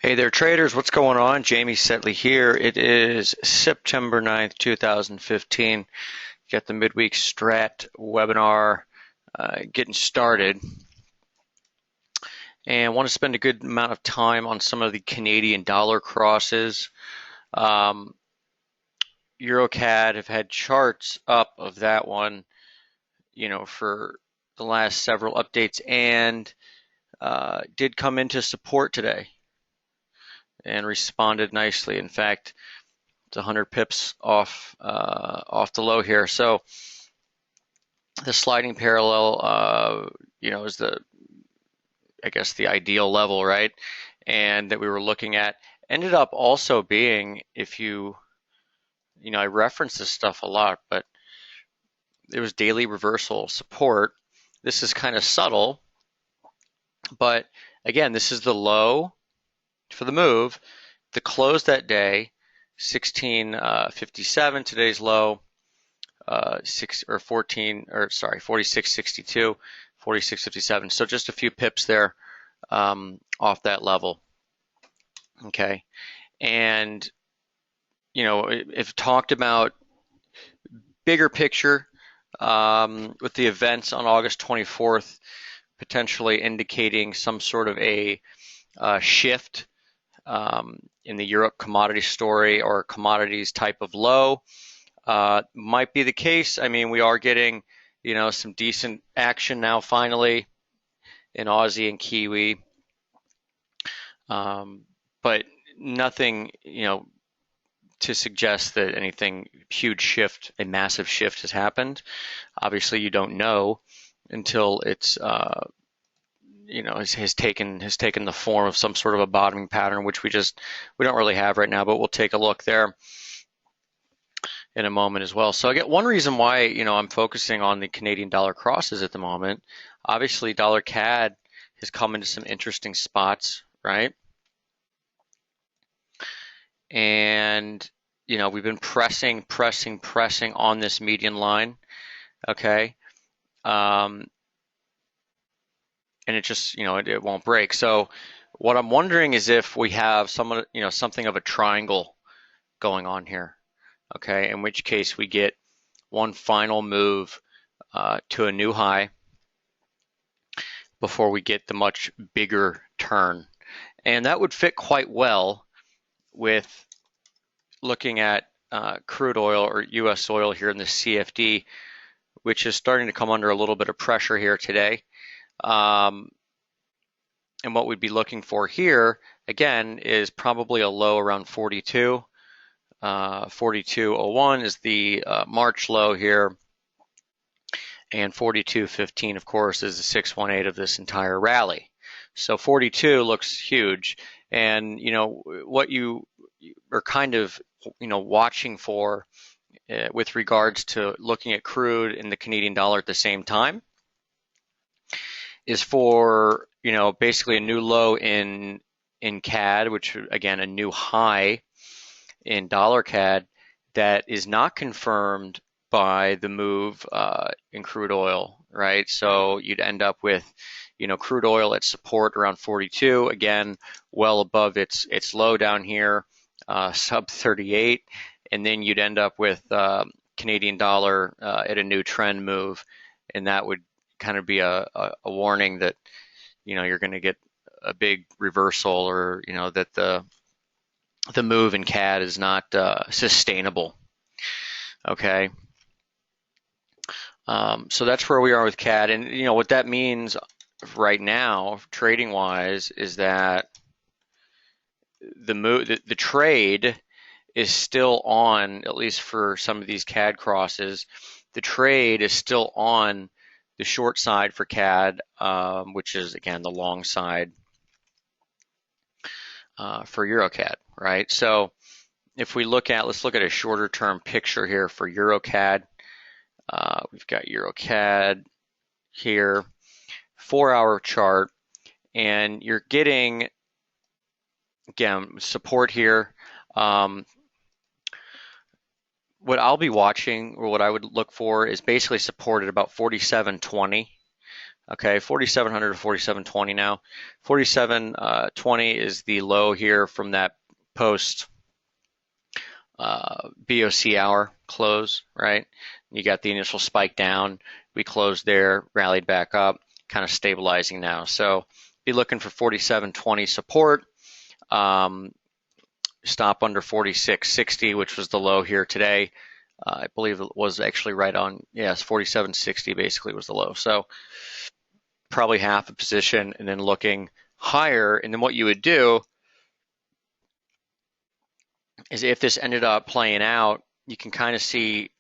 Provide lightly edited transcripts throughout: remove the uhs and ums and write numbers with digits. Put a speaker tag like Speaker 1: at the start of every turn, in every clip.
Speaker 1: Hey there, traders. What's going on? Jamie Saettele here. It is September 9th, 2015. Got the Midweek Strat webinar getting started. And I want to spend a good amount of time on some of the Canadian dollar crosses. Um, EuroCAD have had charts up of that one, for the last several updates and did come into support today and responded nicely. In fact, it's 100 pips off the low here. So the sliding parallel, is I guess the ideal level, right? And that we were looking at ended up also being, if I reference this stuff a lot, but it was daily reversal support. This is kind of subtle, but again, this is the low for the move. The close that day, 1657. Today's low, 46.62, 46.57. So just a few pips there off that level. Okay, and if talked about bigger picture with the events on August 24th, potentially indicating some sort of a shift in the Europe commodity story or commodities type of low. Might be the case. I mean, we are getting, some decent action now finally in Aussie and Kiwi, but nothing, to suggest that anything huge shift, a massive shift has happened. Obviously, you don't know until it's, has taken the form of some sort of a bottoming pattern, which we don't really have right now. But we'll take a look there in a moment as well. So I get one reason why, I'm focusing on the Canadian dollar crosses at the moment. Obviously, dollar CAD has come into some interesting spots, right? And, we've been pressing on this median line, okay? And it just, it won't break. So what I'm wondering is if we have something of a triangle going on here, okay? In which case we get one final move to a new high before we get the much bigger turn. And that would fit quite well with looking at crude oil or US oil here in the CFD, which is starting to come under a little bit of pressure here today. And what we'd be looking for here, again, is probably a low around 42. 42.01 is the March low here. And 42.15, of course, is the 618 of this entire rally. So 42 looks huge. And, what you are kind of, watching for with regards to looking at crude and the Canadian dollar at the same time is for, basically a new low in CAD, which again, a new high in dollar CAD that is not confirmed by the move in crude oil, right? So you'd end up with, crude oil at support around 42, again, well above its low down here, sub 38, and then you'd end up with Canadian dollar at a new trend move, and that would kind of be a warning that, you're going to get a big reversal or, that the move in CAD is not sustainable. Okay. So that's where we are with CAD. And, what that means right now, trading wise, is that the trade is still on, at least for some of these CAD crosses, the trade is still on the short side for CAD, which is, again, the long side for EuroCAD, right? So if we let's look at a shorter term picture here for EuroCAD. We've got EuroCAD here, 4-hour chart, and you're getting, again, support here. What I'll be watching, or what I would look for, is basically support at about 47.20. Okay, 4,700 to 4,720 now. 4,720 is the low here from that post BOC hour close, right? You got the initial spike down. We closed there, rallied back up, kind of stabilizing now. So be looking for 47.20 support. Stop under 46.60, which was the low here today. I believe it was actually right on, yes, 47.60 basically was the low. So probably half a position and then looking higher. And then what you would do is if this ended up playing out, you can kind of see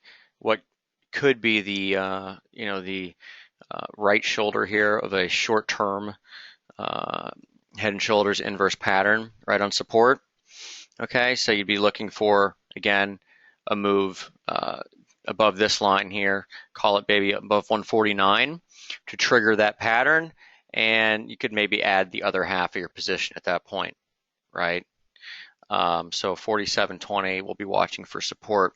Speaker 1: what could be the right shoulder here of a short-term head and shoulders inverse pattern right on support. Okay, so you'd be looking for, again, a move above this line here, call it maybe above 149 to trigger that pattern, and you could maybe add the other half of your position at that point, right? So 47.20, we'll be watching for support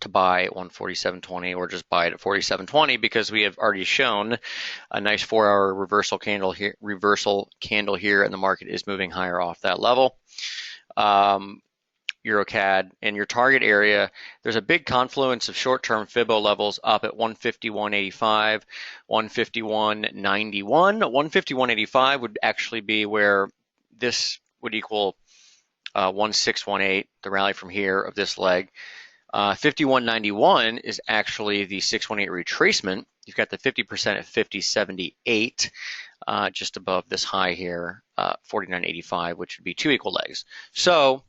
Speaker 1: to buy at 147.20 or just buy it at 47.20 because we have already shown a nice 4-hour reversal candle here, and the market is moving higher off that level. EuroCAD and your target area, there's a big confluence of short-term Fibo levels up at 151.85, 151.91. 151.85 would actually be where this would equal 1618, the rally from here of this leg. 51.91 is actually the 618 retracement. You've got the 50% at 50.78, just above this high here, 49.85, which would be two equal legs. So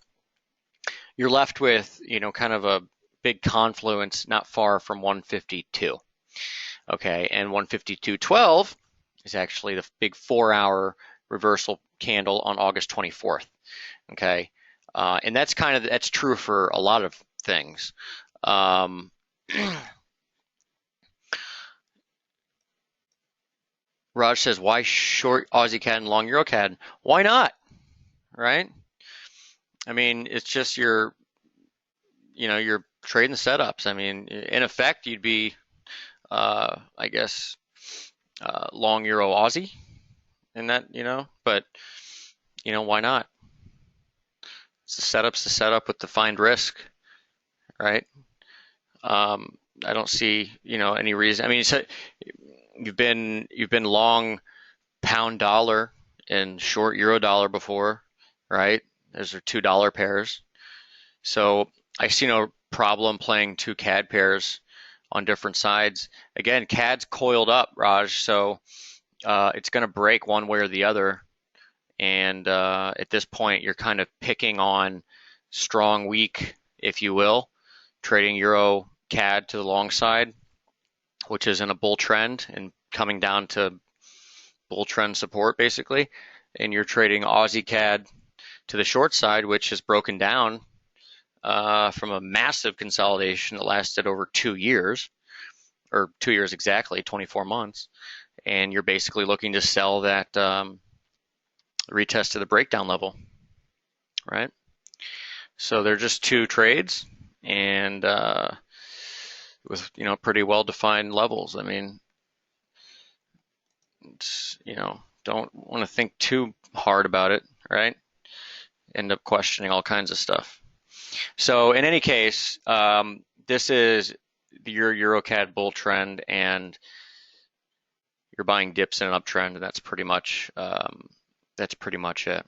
Speaker 1: you're left with, kind of a big confluence not far from 152. Okay, and 152.12 is actually the big 4-hour reversal candle on August 24th. Okay, and that's true for a lot of things. Raj says, why short Aussie CAD and long Euro CAD? Why not? Right? I mean, it's just you're trading the setups. I mean, in effect, you'd be, I guess, long Euro Aussie in that, but, why not? The setup's the setup with defined risk, right? I don't see, any reason. I mean, you've been long pound dollar and short euro dollar before, right? Those are $2 pairs. So I see no problem playing two CAD pairs on different sides. Again, CAD's coiled up, Raj, so it's going to break one way or the other. And at this point, you're kind of picking on strong, weak, if you will, trading Euro CAD to the long side, which is in a bull trend and coming down to bull trend support, basically. And you're trading Aussie CAD to the short side, which has broken down from a massive consolidation that lasted over 2 years, or 2 years exactly, 24 months. And you're basically looking to sell that retest to the breakdown level, right? So they're just two trades and with, pretty well-defined levels. I mean, it's, don't want to think too hard about it, right? End up questioning all kinds of stuff. So in any case, this is your EuroCAD bull trend, and you're buying dips in an uptrend, and that's pretty much it.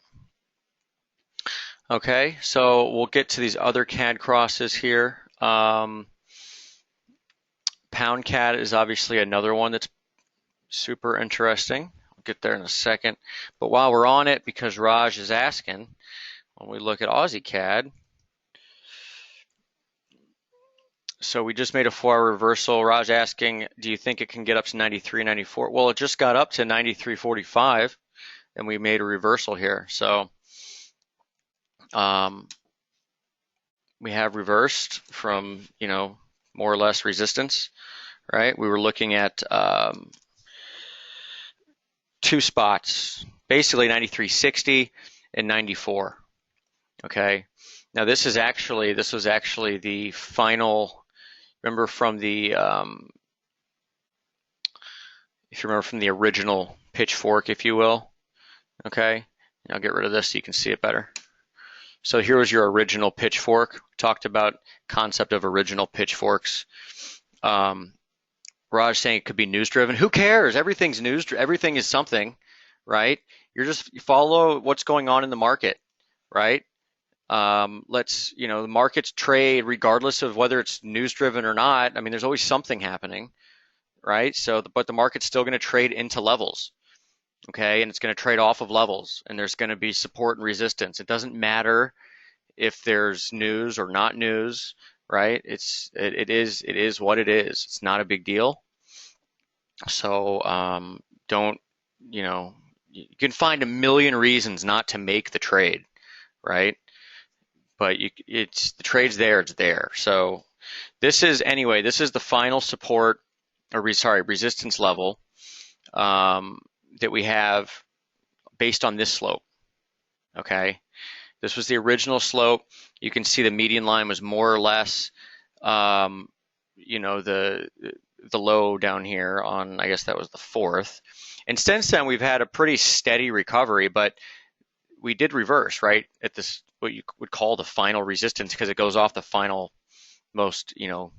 Speaker 1: Okay, so we'll get to these other CAD crosses here. Pound CAD is obviously another one that's super interesting. We'll get there in a second. But while we're on it, because Raj is asking, when we look at Aussie CAD, so we just made a 4-hour reversal. Raj asking, do you think it can get up to 93, 94? Well, it just got up to 93.45, and we made a reversal here. So we have reversed from, more or less resistance, right? We were looking at two spots, basically 93.60 and 94. Okay. Now this was actually the final. Remember from the if you remember from the original pitchfork, if you will. Okay, and I'll get rid of this so you can see it better. So here was your original pitchfork. We talked about concept of original pitchforks. Raj saying it could be news driven. Who cares? Everything's news. Everything is something, right? You follow what's going on in the market, right? The markets trade regardless of whether it's news driven or not. I mean, there's always something happening, right? But the market's still going to trade into levels, okay? And it's going to trade off of levels, and there's going to be support and resistance. It doesn't matter if there's news or not news, right? It is what it is. It's not a big deal. So don't, you can find a million reasons not to make the trade, right? But the trade's there, it's there. So this is the final support, resistance level that we have based on this slope. Okay, this was the original slope. You can see the median line was more or less, the low down here on, I guess that was the 4th. And since then, we've had a pretty steady recovery, but we did reverse, right, at this, what you would call the final resistance, because it goes off the final most, the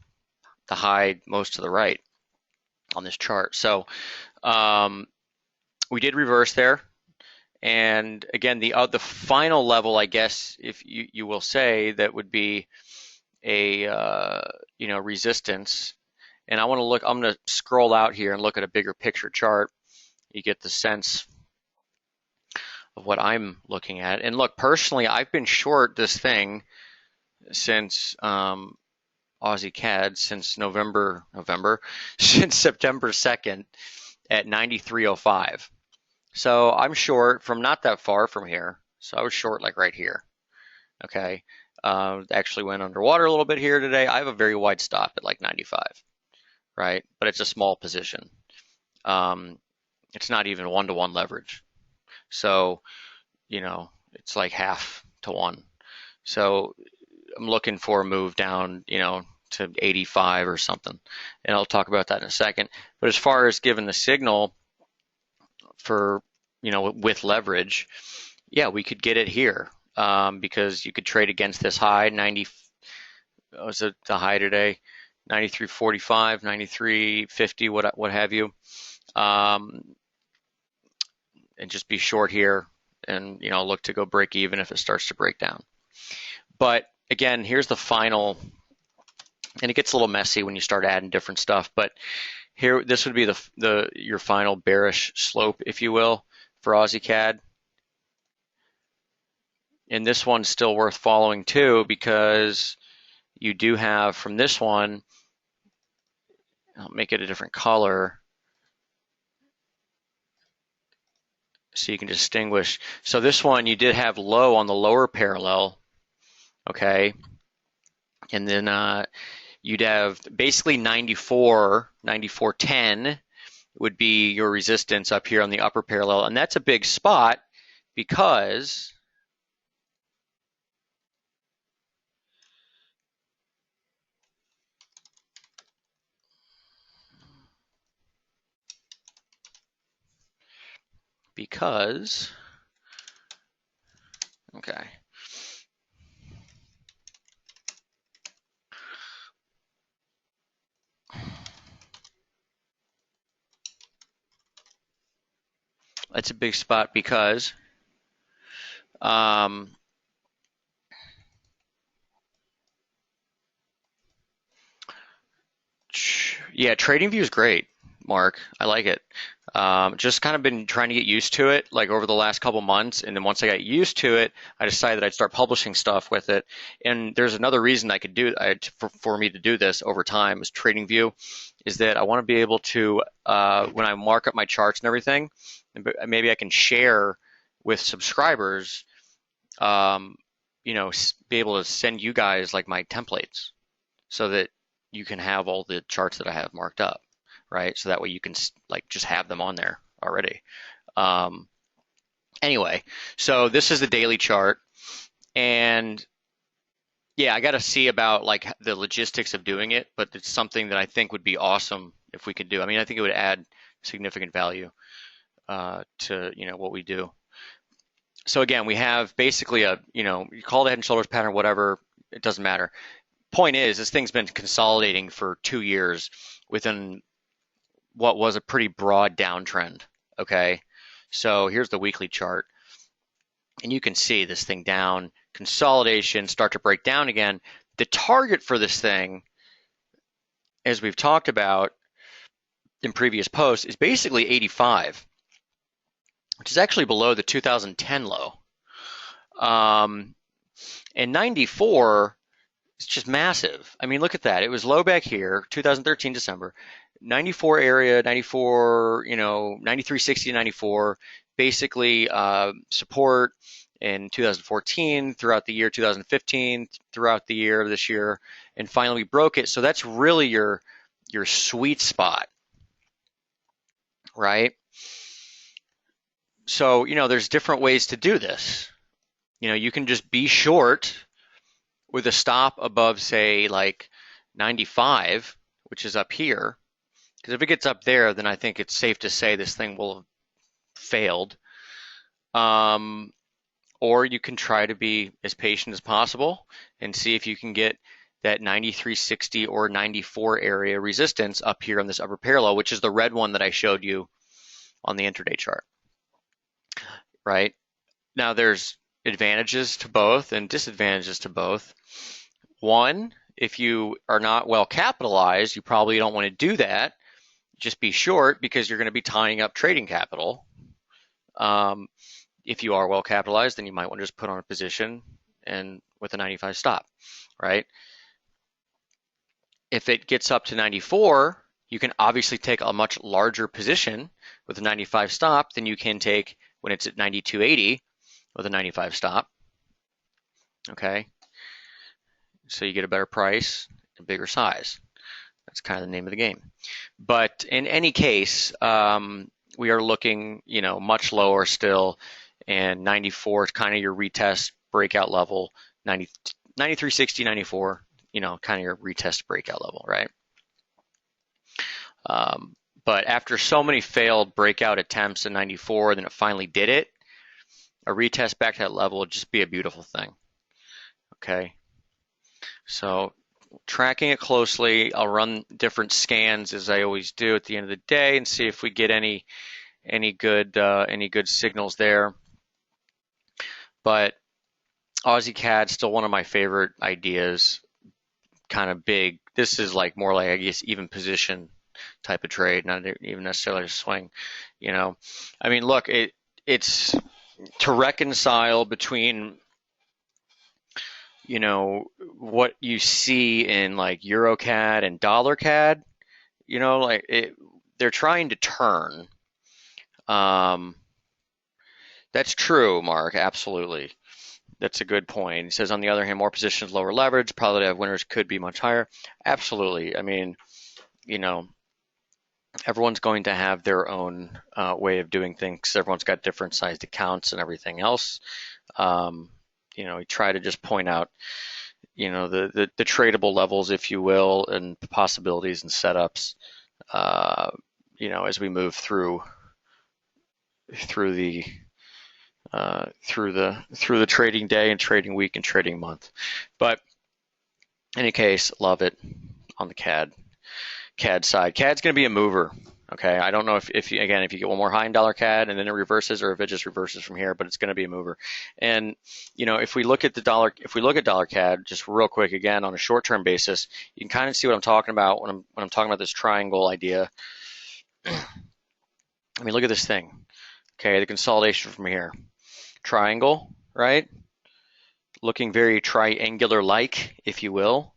Speaker 1: high most to the right on this chart. So we did reverse there. And again, the final level, I guess, if you will say, that would be a resistance. And I'm going to scroll out here and look at a bigger picture chart. You get the sense of what I'm looking at. And look, personally, I've been short this thing since Aussie CAD since since September 2nd at 93.05. So I'm short from not that far from here. So I was short like right here. Okay. Actually went underwater a little bit here today. I have a very wide stop at like 95, right? But it's a small position. It's not even 1-to-1 leverage. So, it's like 0.5-to-1. So I'm looking for a move down, to 85 or something. And I'll talk about that in a second. But as far as giving the signal for, with leverage, yeah, we could get it here because you could trade against this high, 90, was it the high today? 93.45, 93.50, what have you. And just be short here and, look to go break even if it starts to break down. But again, here's the final, and it gets a little messy when you start adding different stuff, but here, this would be your final bearish slope, if you will, for Aussie CAD. And this one's still worth following too, because you do have from this one, I'll make it a different color so you can distinguish. So this one, you did have low on the lower parallel, okay? And then you'd have basically 94.10 would be your resistance up here on the upper parallel. And that's a big spot because okay. That's a big spot because yeah, TradingView is great, Mark. I like it. Just kind of been trying to get used to it like over the last couple months. And then once I got used to it, I decided I'd start publishing stuff with it. And there's another reason I could do for me to do this over time is TradingView, is that I want to be able to, when I mark up my charts and everything, maybe I can share with subscribers, be able to send you guys like my templates so that you can have all the charts that I have marked up, right? So that way you can like just have them on there already. Anyway, so this is the daily chart, and yeah, I got to see about like the logistics of doing it, but it's something that I think would be awesome if we could do. I mean, I think it would add significant value to what we do. So again, we have basically you call it a head and shoulders pattern, whatever, it doesn't matter. Point is, this thing's been consolidating for 2 years within what was a pretty broad downtrend. Okay, so here's the weekly chart, and you can see this thing down, consolidation, start to break down again. The target for this thing, as we've talked about in previous posts, is basically 85, which is actually below the 2010 low. And 94 is just massive. I mean, look at that. It was low back here, 2013 December. 94 area, 94, 9360 to 94, basically support in 2014, throughout the year 2015, throughout the year of this year, and finally we broke it. So that's really your sweet spot, right? So, there's different ways to do this. You can just be short with a stop above, say, like 95, which is up here. Because if it gets up there, then I think it's safe to say this thing will have failed. Or you can try to be as patient as possible and see if you can get that 9360 or 94 area resistance up here on this upper parallel, which is the red one that I showed you on the intraday chart. Right? Now there's advantages to both and disadvantages to both. One, if you are not well capitalized, you probably don't want to do that. Just be short because you're going to be tying up trading capital. If you are well capitalized, then you might want to just put on a position and with a 95 stop, right? If it gets up to 94, you can obviously take a much larger position with a 95 stop than you can take when it's at 92.80 with a 95 stop. Okay, so you get a better price, a bigger size. That's kind of the name of the game. But in any case, we are looking, much lower still, and 94 is kind of your retest breakout level. 93.60, 94, kind of your retest breakout level, right? But after so many failed breakout attempts in 94, then it finally did it. A retest back to that level would just be a beautiful thing. Okay, so tracking it closely, I'll run different scans as I always do at the end of the day and see if we get any good signals there. But Aussie CAD still one of my favorite ideas. Kind of big. This is like more like, I guess, even position type of trade, not even necessarily a swing. I mean, look, it's to reconcile between what you see in like EuroCAD and DollarCAD, they're trying to turn. That's true, Mark, absolutely. That's a good point. He says, on the other hand, more positions, lower leverage, probability of winners could be much higher. Absolutely. I mean, everyone's going to have their own way of doing things. Everyone's got different sized accounts and everything else. We try to just point out, the tradable levels, if you will, and possibilities and setups, as we move through the trading day and trading week and trading month. But in any case, love it on the CAD side. CAD's going to be a mover. Okay, I don't know if you get one more high in dollar CAD and then it reverses, or if it just reverses from here, but it's going to be a mover. And if we look at dollar CAD just real quick again on a short-term basis, you can kind of see what I'm talking about when I'm talking about this triangle idea. I mean, look at this thing. Okay, the consolidation from here, triangle, right? Looking very triangular-like, if you will.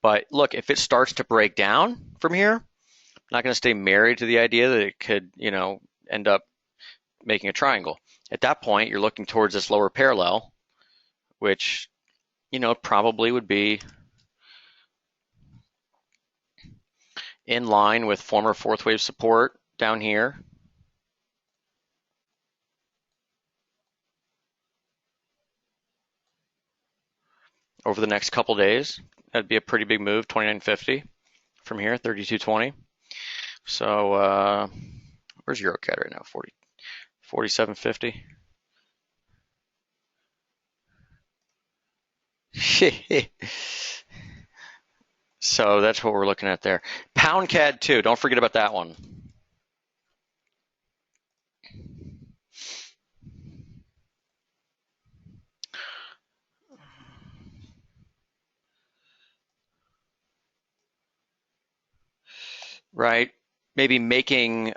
Speaker 1: But look, if it starts to break down from here, I'm not going to stay married to the idea that it could, end up making a triangle. At that point, you're looking towards this lower parallel, which, probably would be in line with former fourth wave support down here. Over the next couple days, that'd be a pretty big move, 29.50 from here, 32.20. So Where's EuroCAD right now? 47.50. So that's what we're looking at there. Pound CAD too. Don't forget about that one. Right? Maybe making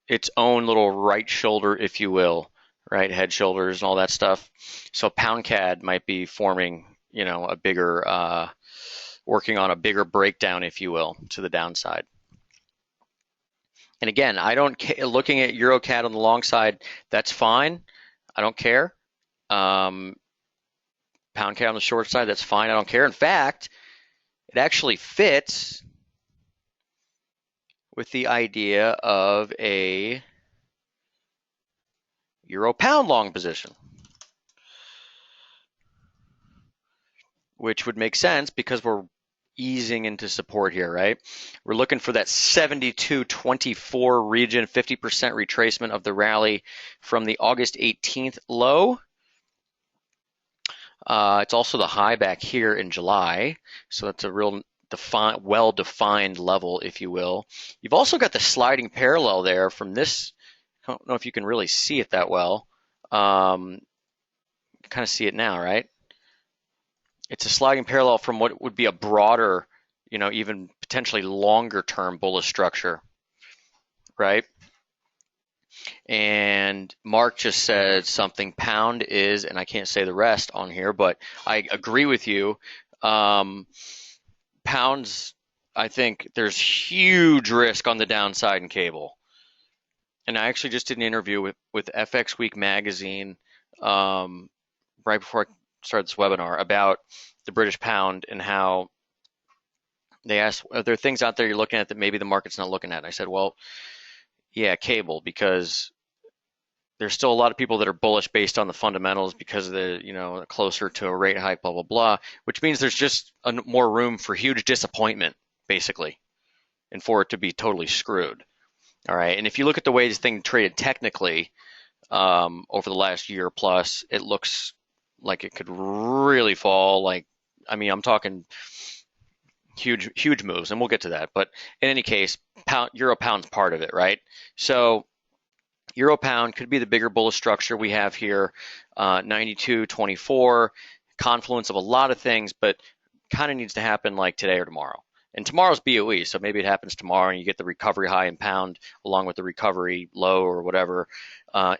Speaker 1: its own little right shoulder, if you will, right? Head, shoulders, and all that stuff. So pound CAD might be forming, a bigger, working on a bigger breakdown, if you will, to the downside. And again, I don't looking at EuroCAD on the long side, that's fine. I don't care. Pound CAD on the short side, that's fine. I don't care. In fact, it actually fits with the idea of a Euro pound long position, which would make sense because we're easing into support here, right? We're looking for that 72.24 region, 50% retracement of the rally from the August 18th low. It's also the high back here in July, so that's a real well-defined level, if you will. You've also got the sliding parallel there from this. I don't know if you can really see it that well. Kind of see it now, right? It's a sliding parallel from what would be a broader, even potentially longer term bullish structure, right? And Mark just said something, pound is, and I can't say the rest on here, but I agree with you. Pounds, I think there's huge risk on the downside in cable. And I actually just did an interview with FX Week magazine right before I started this webinar about the British pound and how they asked, are there things out there you're looking at that maybe the market's not looking at? And I said, well, yeah, cable, because there's still a lot of people that are bullish based on the fundamentals because of the, closer to a rate hike, blah, blah, blah, which means there's just more room for huge disappointment, basically, and for it to be totally screwed. All right. And if you look at the way this thing traded technically over the last year plus, it looks like it could really fall. I'm talking huge moves, and we'll get to that. But in any case, Euro pound's part of it, right? So Euro pound could be the bigger bullish structure we have here, 92.24, confluence of a lot of things, but kind of needs to happen like today or tomorrow. And tomorrow's BOE, so maybe it happens tomorrow and you get the recovery high in pound along with the recovery low or whatever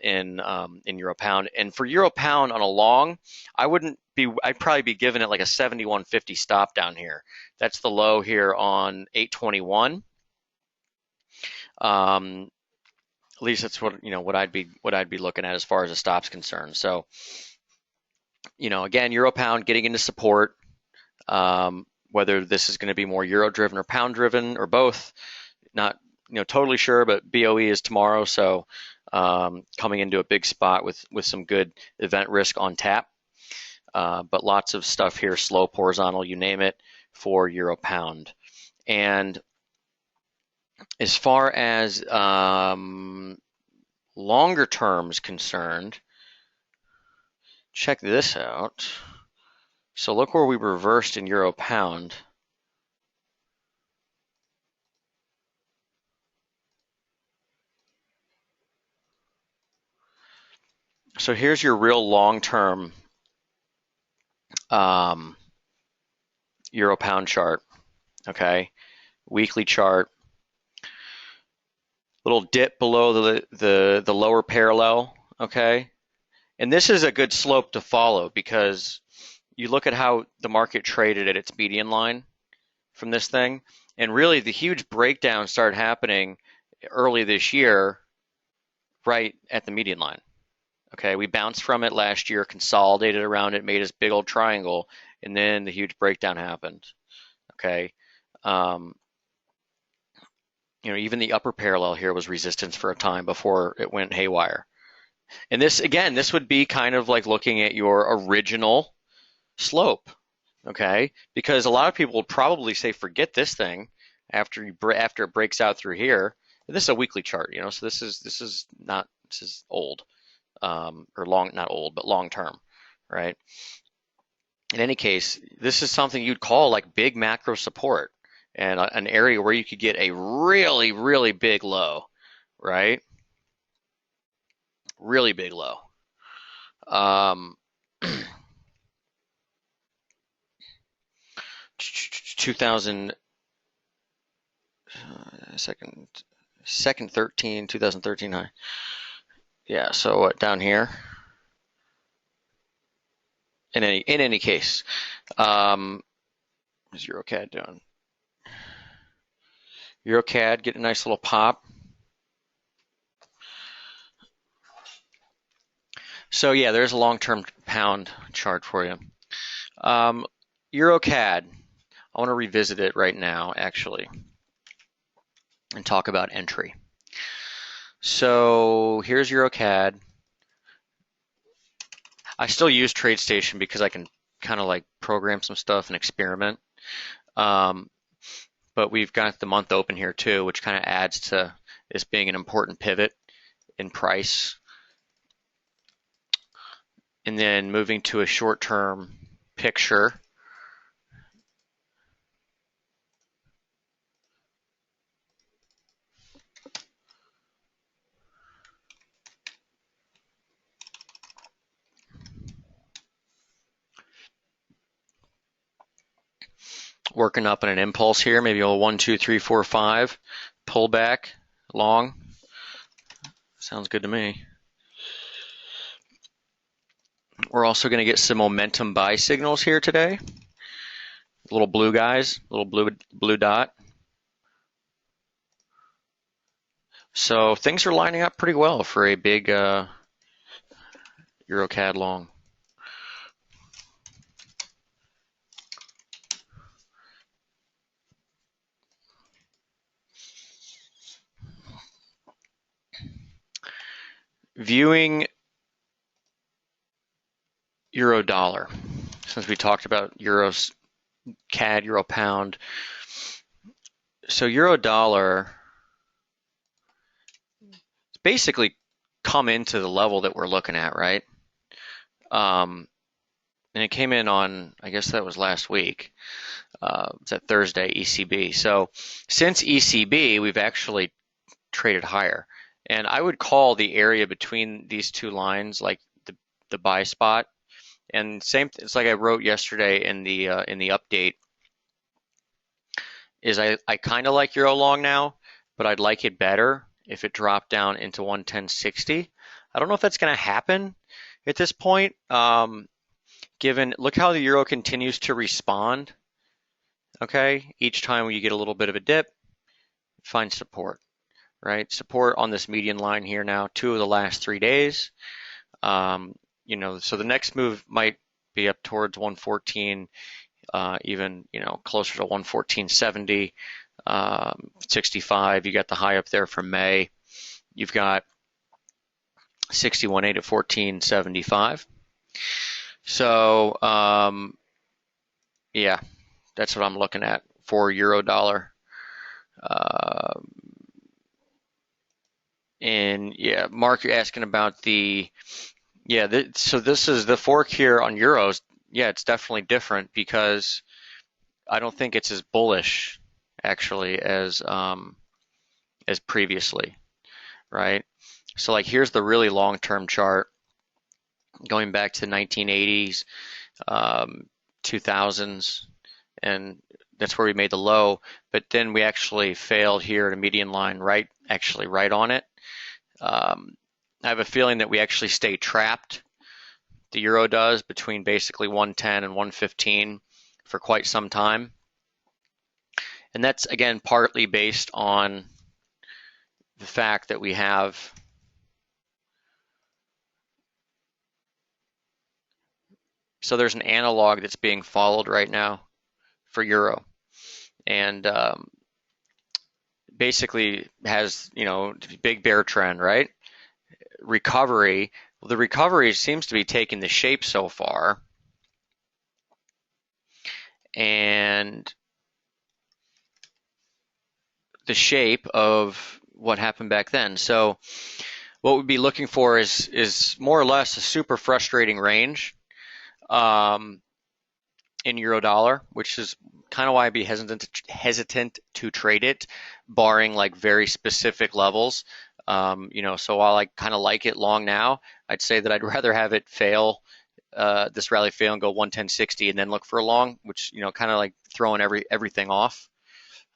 Speaker 1: in Euro pound. And for Euro pound on a long, I'd probably be giving it like a 71.50 stop down here. That's the low here on 821. At least that's what I'd be looking at as far as a stop's concerned. So, again, Euro pound getting into support. Whether this is going to be more euro driven or pound driven or both, not totally sure, but BOE is tomorrow, so coming into a big spot with some good event risk on tap, but lots of stuff here, slope, horizontal, you name it, for euro pound. And as far as longer terms concerned, check this out. So look where we reversed in euro pound. So here's your real long-term euro pound chart, okay? Weekly chart. Little dip below the lower parallel, okay? And this is a good slope to follow because you look at how the market traded at its median line from this thing, and really the huge breakdown started happening early this year right at the median line. Okay, we bounced from it last year, consolidated around it, made this big old triangle, and then the huge breakdown happened. Okay, even the upper parallel here was resistance for a time before it went haywire. And this, again, this would be kind of like looking at your original slope, okay? Because a lot of people would probably say, forget this thing after it breaks out through here. this is a weekly chart, so this is old, or long, not old, but long term, right? In any case, this is something you'd call like big macro support, and an area where you could get a really, really big low, right? Really big low. 2000 second 2013 high. Yeah, so down here. In any case, what's EuroCAD doing? EuroCAD get a nice little pop. So yeah, there's a long-term pound chart for you. EuroCAD, I want to revisit it right now, actually, and talk about entry. So here's EuroCAD. I still use TradeStation because I can kind of like program some stuff and experiment. But we've got the month open here too, which kind of adds to this being an important pivot in price. And then moving to a short-term picture. Working up in an impulse here, maybe a 1, 2, 3, 4, 5 pullback long. Sounds good to me. We're also going to get some momentum buy signals here today. Little blue guys, little blue dot. So things are lining up pretty well for a big EuroCAD long. Viewing euro dollar, since we talked about euros, CAD, euro pound. So euro dollar basically come into the level that we're looking at, right? And it came in on, I guess that was last week. It's that Thursday, ECB. So since ECB, we've actually traded higher. And I would call the area between these two lines like the buy spot. And it's like I wrote yesterday in the update, is I kind of like euro long now, but I'd like it better if it dropped down into 110.60. I don't know if that's going to happen at this point, given look how the euro continues to respond. Okay, each time you get a little bit of a dip, find support, right? Support on this median line here now, 2 of the last 3 days. So the next move might be up towards 114, even closer to 114.70, 65. You got the high up there from May. You've got 61.8 at 14.75. So yeah, that's what I'm looking at for euro dollar. And yeah, Mark, you're asking about so this is the fork here on euros. Yeah, it's definitely different because I don't think it's as bullish actually as previously, right? So like here's the really long-term chart going back to the 1980s, 2000s, and that's where we made the low. But then we actually failed here at a median line right on it. I have a feeling that we actually stay trapped. The euro does between basically 110 and 115 for quite some time. And that's, again, partly based on the fact that we have so there's an analog that's being followed right now for euro. And basically has, big bear trend, right? Recovery. Well, the recovery seems to be taking the shape so far. And the shape of what happened back then. So what we'd be looking for is more or less a super frustrating range um, in euro dollar, which is kind of why I'd be hesitant to trade it, barring like very specific levels. So while I kind of like it long now, I'd say that I'd rather have it fail, this rally fail and go 110.60 and then look for a long, which kind of like throwing everything off.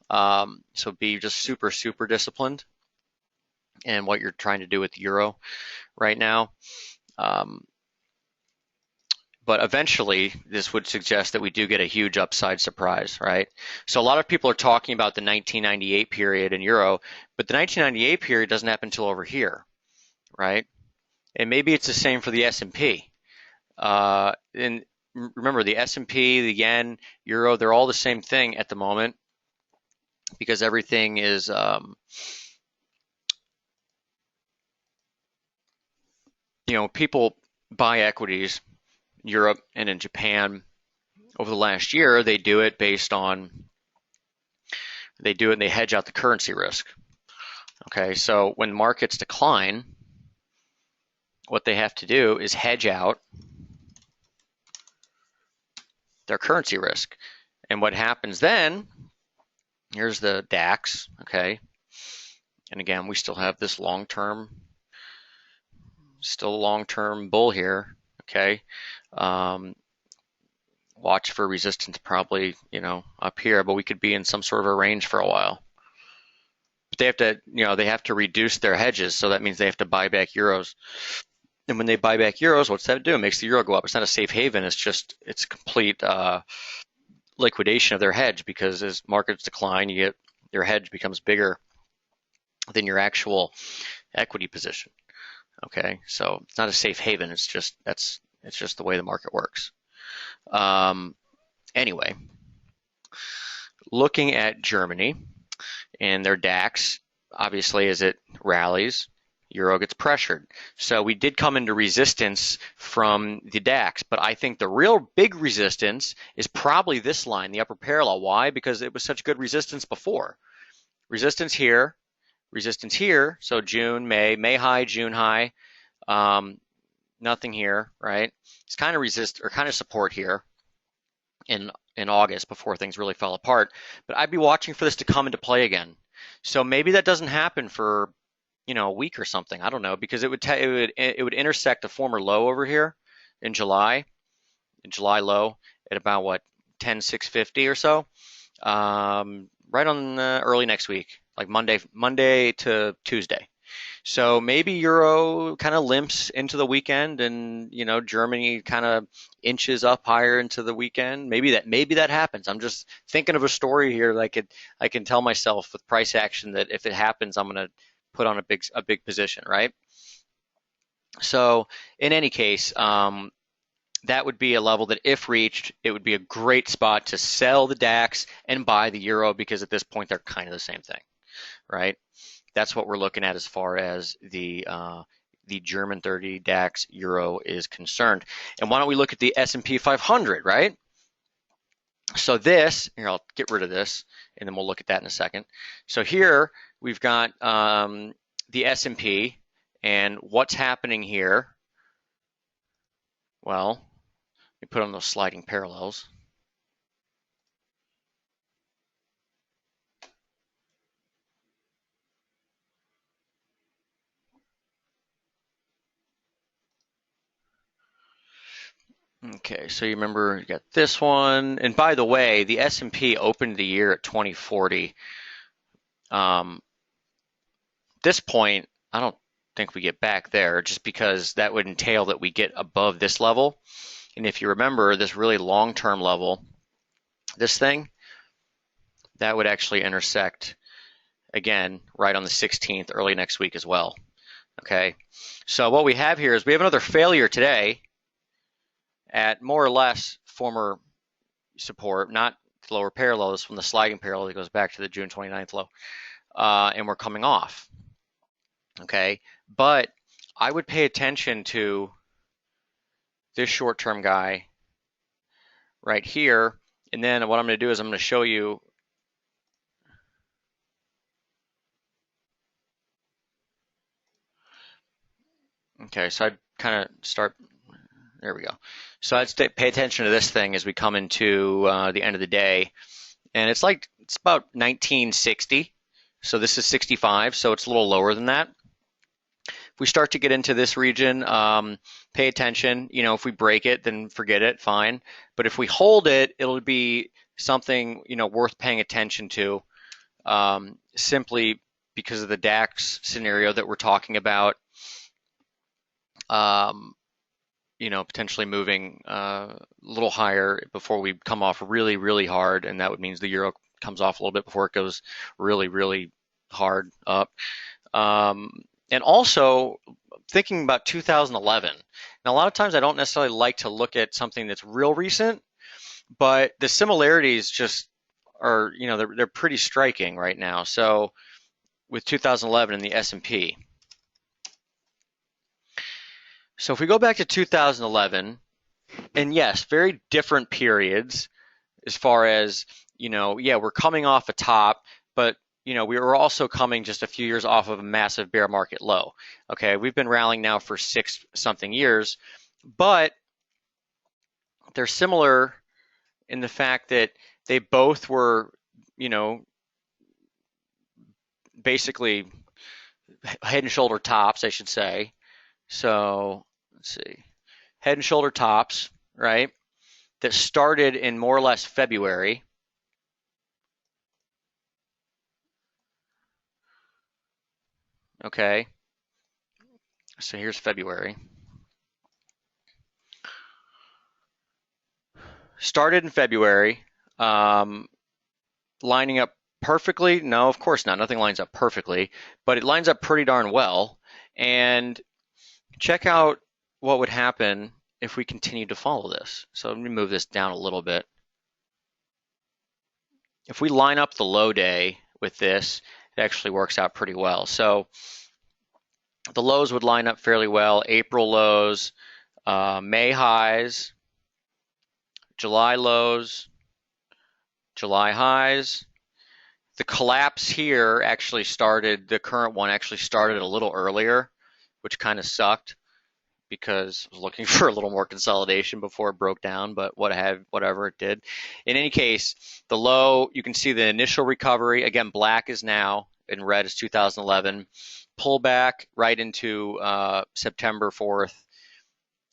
Speaker 1: So be just super disciplined in what you're trying to do with the euro right now. Um, but eventually, this would suggest that we do get a huge upside surprise, right? So a lot of people are talking about the 1998 period in euro, but the 1998 period doesn't happen until over here, right? And maybe it's the same for the S&P. And remember, the S&P, the yen, euro, they're all the same thing at the moment because everything is people buy equities in Europe and in Japan over the last year. They do it and they hedge out the currency risk. Okay, so when markets decline, what they have to do is hedge out their currency risk. And what happens then, here's the DAX, okay? And again, we still have this long-term bull here, okay? Watch for resistance probably, up here, but we could be in some sort of a range for a while. But they have to reduce their hedges, so that means they have to buy back euros. And when they buy back euros, what's that do? It makes the euro go up. It's not a safe haven. It's complete liquidation of their hedge, because as markets decline, your hedge becomes bigger than your actual equity position. Okay, so it's not a safe haven. It's just the way the market works. Anyway, looking at Germany and their DAX, obviously as it rallies, euro gets pressured. So we did come into resistance from the DAX, but I think the real big resistance is probably this line, the upper parallel. Why? Because it was such good resistance before. Resistance here, so June, May high, June high, nothing here, right? It's kind of support here in August before things really fell apart. But I'd be watching for this to come into play again. So maybe that doesn't happen for a week or something. I don't know, because it would intersect a former low over here in July low at about what 10,650 or so, right on early next week, like Monday to Tuesday. So maybe euro kind of limps into the weekend, and Germany kind of inches up higher into the weekend. Maybe that happens. I'm just thinking of a story here that I can tell myself with price action that if it happens, I'm going to put on a big position, right? So in any case, that would be a level that if reached, it would be a great spot to sell the DAX and buy the euro, because at this point they're kind of the same thing, right? That's what we're looking at as far as the German 30 DAX euro is concerned. And why don't we look at the S&P 500, right? So here, I'll get rid of this, and then we'll look at that in a second. So here we've got the S&P, and what's happening here? Well, let me put on those sliding parallels. Okay, so you remember you got this one, and by the way, the S&P opened the year at 2040. This point, I don't think we get back there, just because that would entail that we get above this level. And if you remember this really long-term level, this thing, that would actually intersect again right on the 16th, early next week as well. Okay, so what we have here is we have another failure today at more or less former support, not the lower parallel. This from the sliding parallel that goes back to the June 29th low, and we're coming off. Okay, but I would pay attention to this short-term guy right here, and then what I'm going to do is I'm going to show you Okay, so I'd kind of start. There we go. So I'd pay attention to this thing as we come into the end of the day, and it's about 1960. So this is 65, so it's a little lower than that. If we start to get into this region, pay attention. If we break it, then forget it, fine. But if we hold it, it'll be something worth paying attention to, simply because of the DAX scenario that we're talking about. Potentially moving a little higher before we come off really, really hard, and that would mean the euro comes off a little bit before it goes really, really hard up. And also thinking about 2011. Now, a lot of times I don't necessarily like to look at something that's real recent, but the similarities just are, they're pretty striking right now. So with 2011 in the S&P. So if we go back to 2011, and yes, very different periods as far as, we're coming off a top, but we were also coming just a few years off of a massive bear market low. Okay, we've been rallying now for 6-something years, but they're similar in the fact that they both were, basically head and shoulder tops, I should say. So let's see, head and shoulder tops, right? That started in more or less February. Okay, so here's February. Started in February, lining up perfectly. No, of course not. Nothing lines up perfectly, but it lines up pretty darn well. And check out what would happen if we continue to follow this. So let me move this down a little bit. If we line up the low day with this, it actually works out pretty well. So the lows would line up fairly well. April lows, May highs, July lows, July highs. The collapse here actually started, the current one actually started a little earlier, which kind of sucked because I was looking for a little more consolidation before it broke down, but whatever it did. In any case, the low, you can see the initial recovery. Again, black is now, and red is 2011. Pullback right into September 4th.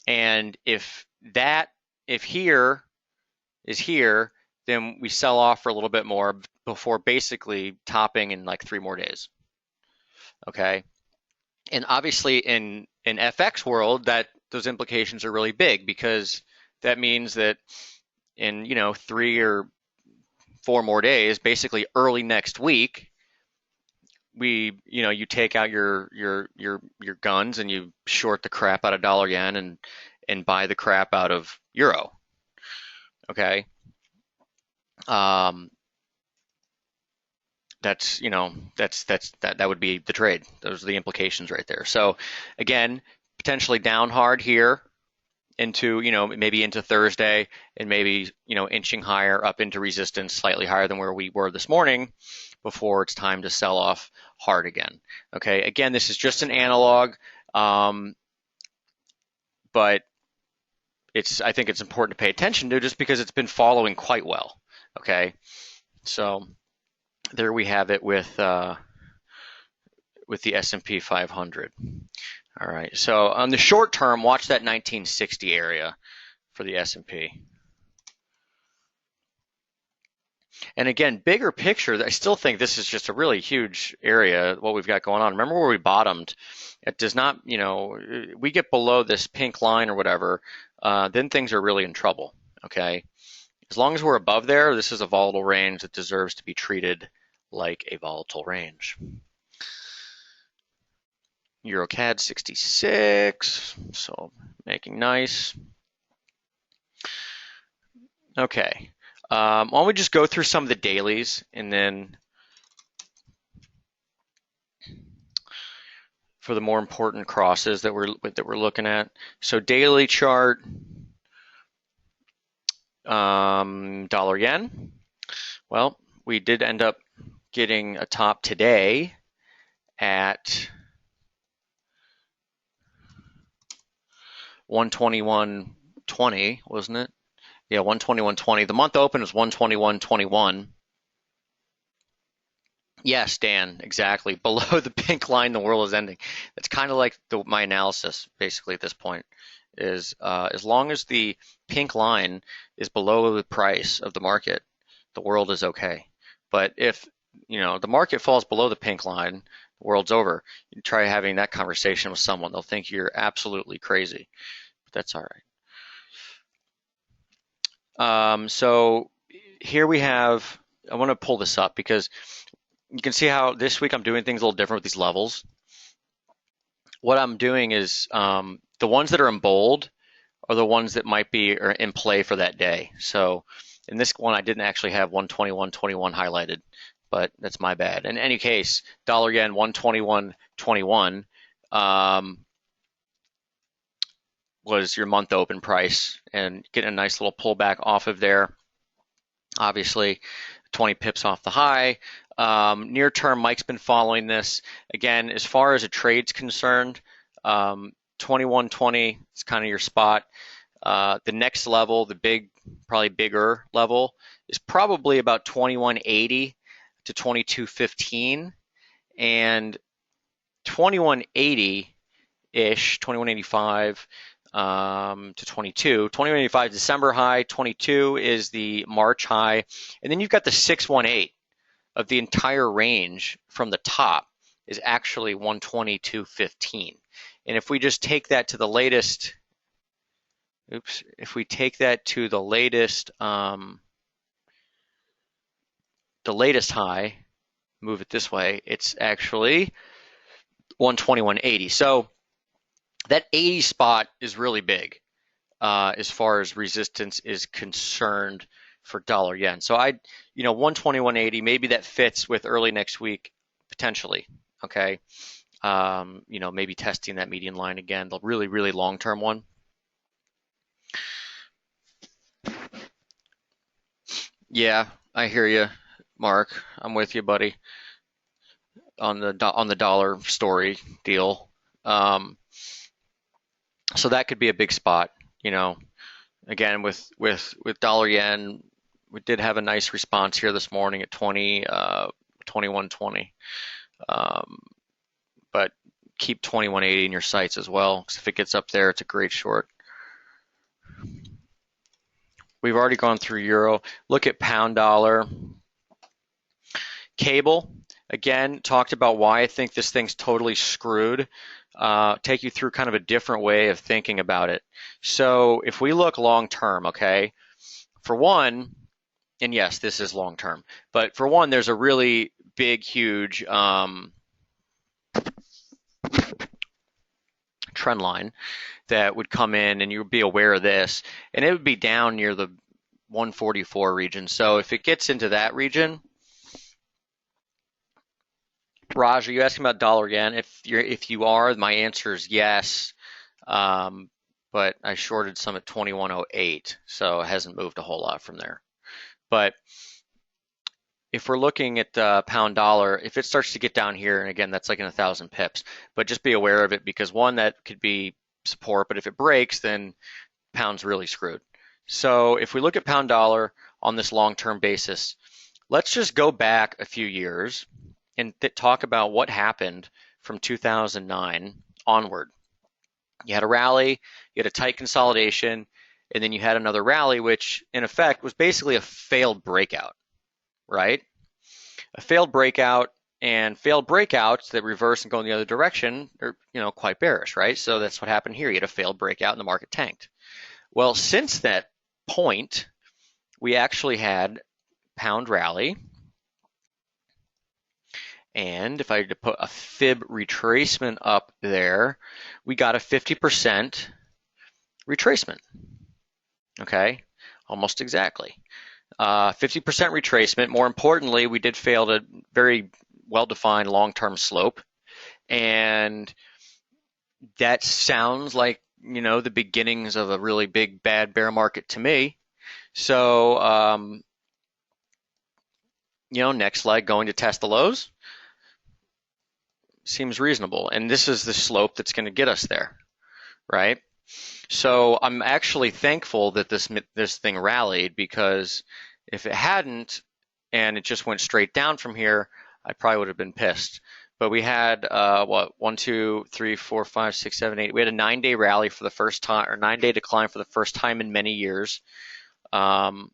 Speaker 1: And if here is here, then we sell off for a little bit more before basically topping in like 3 more days. Okay. And obviously in FX world, that those implications are really big, because that means that in 3 or 4 more days, basically early next week, you take out your guns and you short the crap out of dollar yen and buy the crap out of euro. Okay. That would be the trade. Those are the implications right there. So again, potentially down hard here into, maybe into Thursday, and maybe, inching higher up into resistance, slightly higher than where we were this morning, before it's time to sell off hard again. Okay. Again, this is just an analog, but I think it's important to pay attention to, just because it's been following quite well. Okay. So there we have it with the S&P 500. All right. So on the short term, watch that 1960 area for the S&P. And again, bigger picture, I still think this is just a really huge area, what we've got going on. Remember where we bottomed? It does not, we get below this pink line or whatever, then things are really in trouble. Okay. As long as we're above there, this is a volatile range that deserves to be treated like a volatile range. EuroCAD 66, so making nice. Okay, why don't we just go through some of the dailies, and then for the more important crosses that we're looking at. So daily chart, dollar yen. Well, we did end up getting a top today at 121.20, wasn't it? Yeah, 121.20. The month open was 121.21. Yes, Dan, exactly. Below the pink line, the world is ending. That's kind of like my analysis, basically, at this point, is as long as the pink line is below the price of the market, the world is okay. But if, the market falls below the pink line, the world's over. You try having that conversation with someone, they'll think you're absolutely crazy. But that's all right. So here we have, I want to pull this up because you can see how this week I'm doing things a little different with these levels. What I'm doing is the ones that are in bold are the ones that might be in play for that day. So in this one, I didn't actually have 121.21 highlighted, but that's my bad. In any case, dollar yen 121.21 was your month open price, and getting a nice little pullback off of there. Obviously, 20 pips off the high. Near term, Mike's been following this. Again, as far as a trade's concerned, 21.20 is kind of your spot. The next level, probably bigger level, is probably about 21.80 to 22.15, and 21.80-ish, 21.85 to 22. 21.85 December high, 22 is the March high, and then you've got the 618 of the entire range from the top is actually 122.15. And if we just take that to the latest, if we take that to the latest high, move it this way, it's actually 121.80. So that 80 spot is really big as far as resistance is concerned for dollar yen. So 121.80, maybe that fits with early next week, potentially. Okay. Maybe testing that median line again, the really, really long-term one. Yeah, I hear you, Mark. I'm with you, buddy, on the dollar story deal. So that could be a big spot. Again, with dollar yen, we did have a nice response here this morning at 21.20. But keep 21.80 in your sights as well, because if it gets up there, it's a great short. We've already gone through euro. Look at pound dollar. Cable, again, talked about why I think this thing's totally screwed. Take you through kind of a different way of thinking about it. So if we look long term, okay, for one, and yes, this is long term, but for one, there's a really big, huge trend line that would come in, and you'd be aware of this, and it would be down near the 144 region. So if it gets into that region, Raj, are you asking about dollar yen? If you are, my answer is yes. But I shorted some at 21.08, so it hasn't moved a whole lot from there. But if we're looking at pound dollar, if it starts to get down here, and again, that's like in 1,000 pips, but just be aware of it, because one, that could be support, but if it breaks, then pound's really screwed. So if we look at pound dollar on this long-term basis, let's just go back a few years and talk about what happened from 2009 onward. You had a rally, you had a tight consolidation, and then you had another rally, which in effect was basically a failed breakout, right? A failed breakout, and failed breakouts that reverse and go in the other direction are, quite bearish, right? So that's what happened here. You had a failed breakout and the market tanked. Well, since that point, we actually had pound rally. And if I had to put a fib retracement up there, we got a 50% retracement. Okay, almost exactly. 50% retracement. More importantly, we did fail a very well-defined long-term slope. And that sounds like, the beginnings of a really big bad bear market to me. So, next leg going to test the lows seems reasonable. And this is the slope that's going to get us there, right? So I'm actually thankful that this thing rallied, because if it hadn't and it just went straight down from here, I probably would have been pissed. But we had what, 1, 2, 3, 4, 5, 6, 7, 8. We had a 9-day rally for the first time, or 9-day decline for the first time in many years. I'll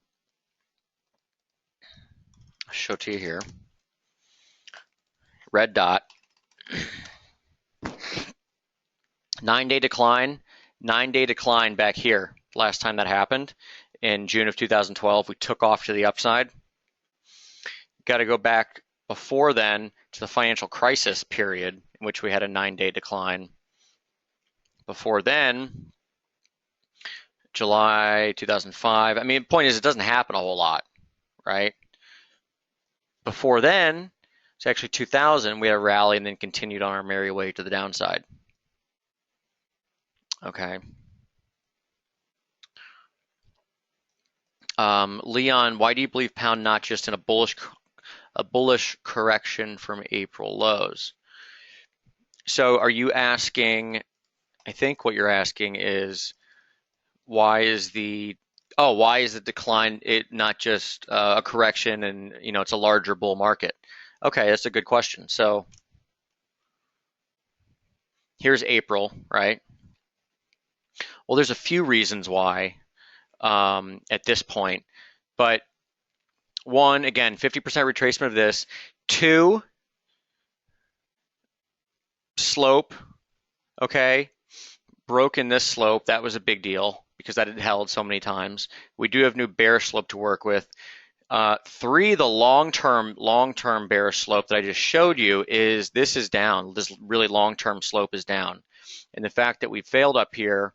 Speaker 1: show it to you here. Red dot. 9-day decline. 9-day decline back here. Last time that happened in June of 2012, we took off to the upside. Got to go back before then to the financial crisis period, in which we had a 9-day decline. Before then, July 2005. I mean, the point is, it doesn't happen a whole lot, right? Before then, it's actually 2000. We had a rally and then continued on our merry way to the downside. Okay. Leon, why do you believe pound not just in a bullish correction from April lows? So are you asking, I think what you're asking is, why is the decline it not just a correction, and it's a larger bull market? Okay, that's a good question. So here's April, right? Well, there's a few reasons why at this point, but one, again, 50% retracement of this. Two, slope, okay, broke in this slope. That was a big deal because that had held so many times. We do have new bearish slope to work with. Three, the long-term bearish slope that I just showed you is this is down. This really long-term slope is down. And the fact that we failed up here,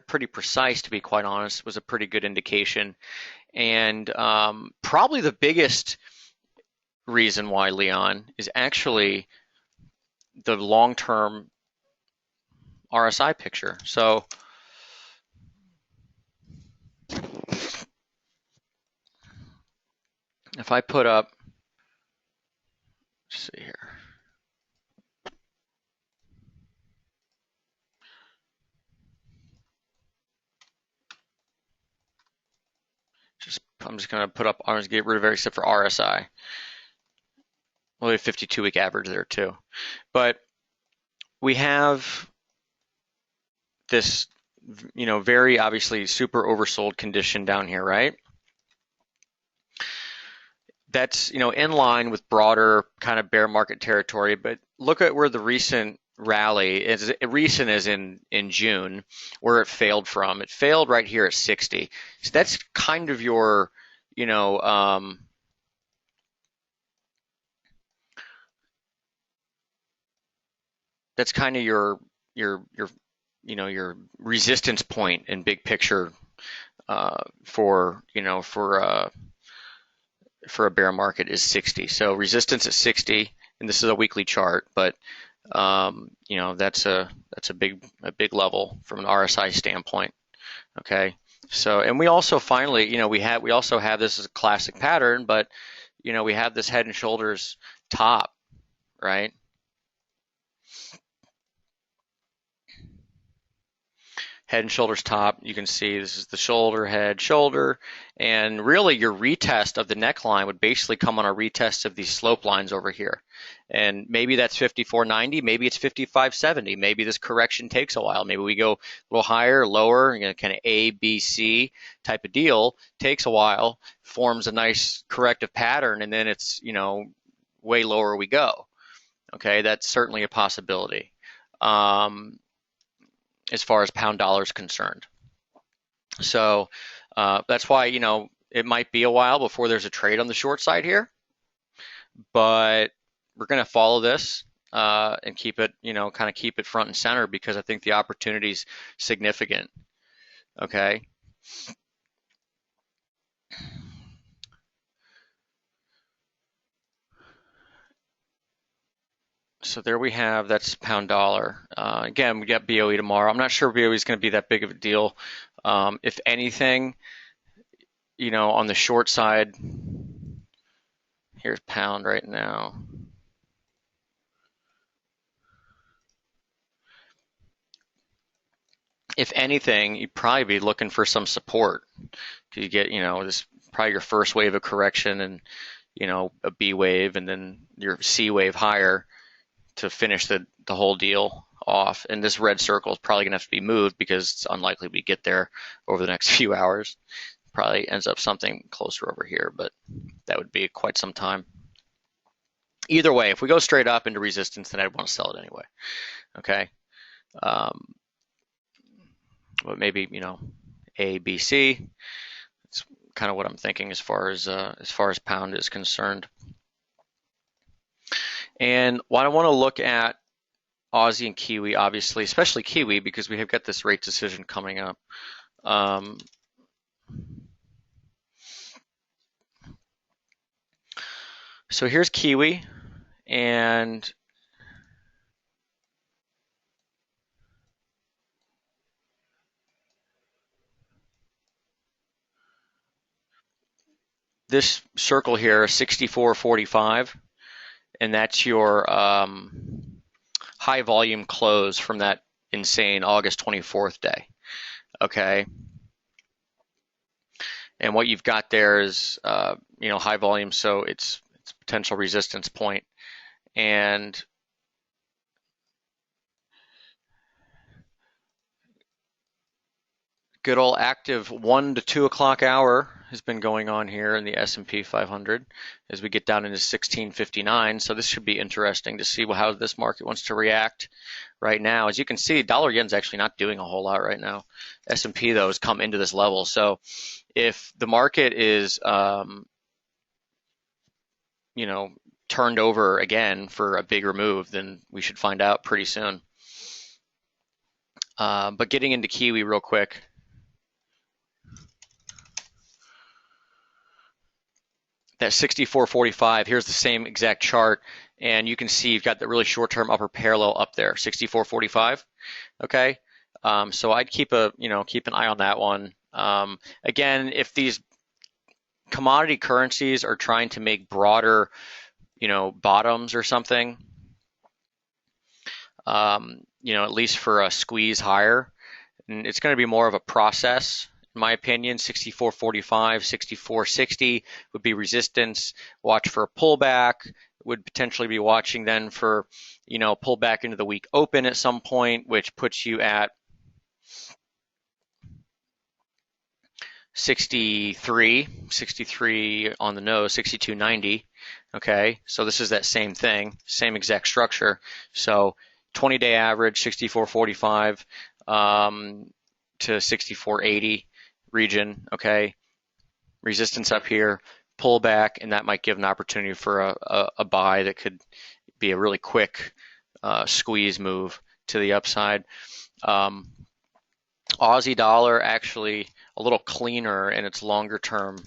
Speaker 1: pretty precise, to be quite honest, was a pretty good indication. And probably the biggest reason why, Leon, is actually the long-term RSI picture. So if I put up, let's see here. I'm just going to put up, I'm going to get rid of everything except for RSI. Well, we have 52-week average there too. But we have this, very obviously super oversold condition down here, right? That's, in line with broader kind of bear market territory. But look at where the recent rally is. Recent as in June, where it failed from. It failed right here at 60. So that's kind of your, that's kind of your resistance point in big picture for a bear market is 60. So resistance at 60, and this is a weekly chart, but that's a big level from an RSI standpoint. Okay. So, and we also finally, we also have this as a classic pattern, but we have this head and shoulders top, right? Head and shoulders top, you can see this is the shoulder, head, shoulder, and really your retest of the neckline would basically come on a retest of these slope lines over here. And maybe that's 54.90, maybe it's 55.70, maybe this correction takes a while, maybe we go a little higher, lower, kind of A, B, C type of deal, takes a while, forms a nice corrective pattern, and then it's, way lower we go. Okay, that's certainly a possibility. As far as pound dollar is concerned. So that's why, it might be a while before there's a trade on the short side here, but we're going to follow this and keep it, kind of keep it front and center, because I think the opportunity is significant. Okay. So there we have, that's pound dollar. Again, we got BOE tomorrow. I'm not sure BOE is going to be that big of a deal. If anything, on the short side, here's pound right now. if anything, you'd probably be looking for some support. You get, this probably your first wave of correction and, a B wave and then your C wave higher to finish the whole deal off. And this red circle is probably going to have to be moved because it's unlikely we get there over the next few hours. Probably ends up something closer over here, but that would be quite some time. Either way, if we go straight up into resistance, then I'd want to sell it anyway. Okay. But maybe, A, B, C. It's kind of what I'm thinking as far as pound is concerned. And what I want to look at Aussie and Kiwi, obviously, especially Kiwi, because we have got this rate decision coming up. So here's Kiwi, and this circle here is 64.45, and that's your high volume close from that insane August 24th day. Okay. And what you've got there is, high volume, so it's potential resistance point. And good old active 1 to 2 o'clock hour has been going on here in the S&P 500 as we get down into 1659. So this should be interesting to see how this market wants to react right now. As you can see, dollar yen's actually not doing a whole lot right now. S&P though has come into this level. So if the market is, turned over again for a bigger move, then we should find out pretty soon. But getting into Kiwi real quick. That 64.45, here's the same exact chart, and you can see you've got the really short-term upper parallel up there, 64.45. Okay, so I'd keep an eye on that one. Again, if these commodity currencies are trying to make broader, bottoms or something, at least for a squeeze higher, and it's going to be more of a process. In my opinion, 64.45, 64.60 would be resistance. Watch for a pullback. Would potentially be watching then for, pullback into the week open at some point, which puts you at 63 on the nose, 62.90. Okay, so this is that same thing, same exact structure. So 20-day average, 64.45 to 64.80. region, okay, resistance up here, pullback, and that might give an opportunity for a buy that could be a really quick squeeze move to the upside. Aussie dollar actually a little cleaner in its longer term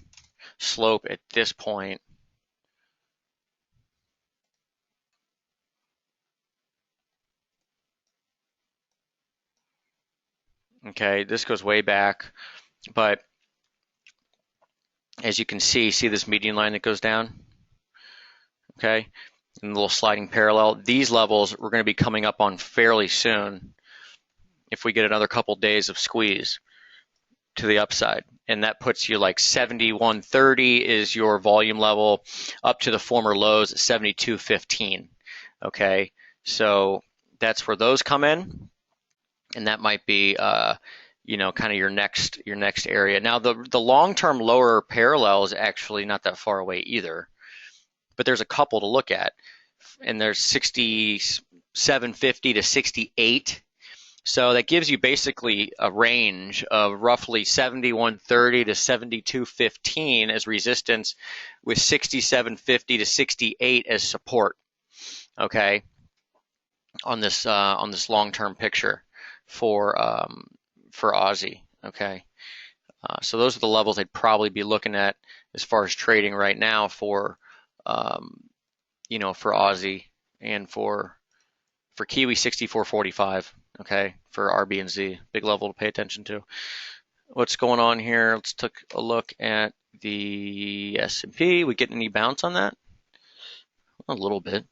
Speaker 1: slope at this point. Okay, this goes way back. But as you can see this median line that goes down, okay, and a little sliding parallel. These levels we're going to be coming up on fairly soon if we get another couple days of squeeze to the upside. And that puts you like 71.30 is your volume level up to the former lows at 72.15. Okay, so that's where those come in, and that might be kind of your next area. Now the long-term lower parallel is actually not that far away either, but there's a couple to look at, and there's 67.50 to 68. So that gives you basically a range of roughly 71.30 to 72.15 as resistance, with 67.50 to 68 as support. Okay, on this long-term picture for Aussie. Okay, so those are the levels I'd probably be looking at as far as trading right now for for Aussie, and for Kiwi 64.45. Okay, for RB and Z, big level to pay attention to. What's going on here? Let's take a look at the S&P. We get any bounce on that? A little bit.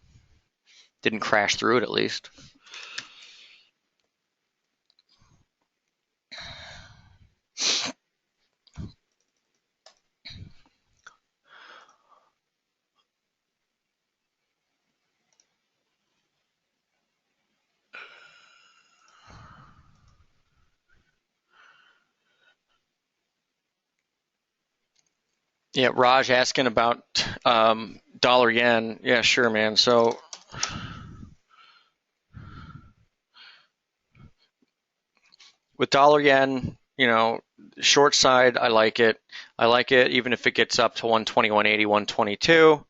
Speaker 1: Didn't crash through it, at least. Yeah, Raj asking about dollar yen. Yeah, sure, man. So with dollar yen, short side, I like it. I like it even if it gets up to 120, 180, 122,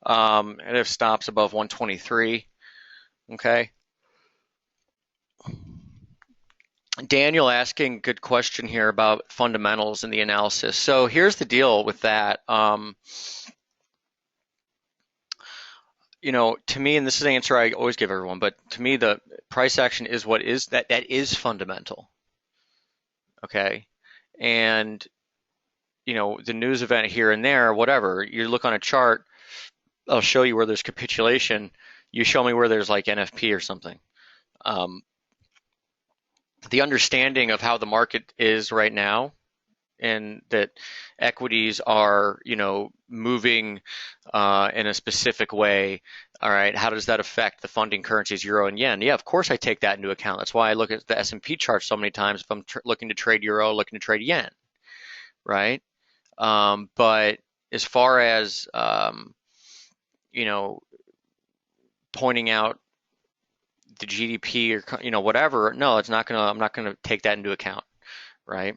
Speaker 1: and if stops above 123. Okay. Daniel asking good question here about fundamentals and the analysis. So here's the deal with that. To me, and this is the answer I always give everyone, but to me, the price action is what is that is fundamental. Okay. And, the news event here and there, whatever, you look on a chart, I'll show you where there's capitulation. You show me where there's like NFP or something. Um, the understanding of how the market is right now and that equities are, moving in a specific way. All right, how does that affect the funding currencies, euro and yen? Yeah, of course I take that into account. That's why I look at the S&P chart so many times if I'm looking to trade euro, looking to trade yen, right? But as far as you know, pointing out the GDP or whatever, no, it's not gonna. I'm not gonna take that into account, right?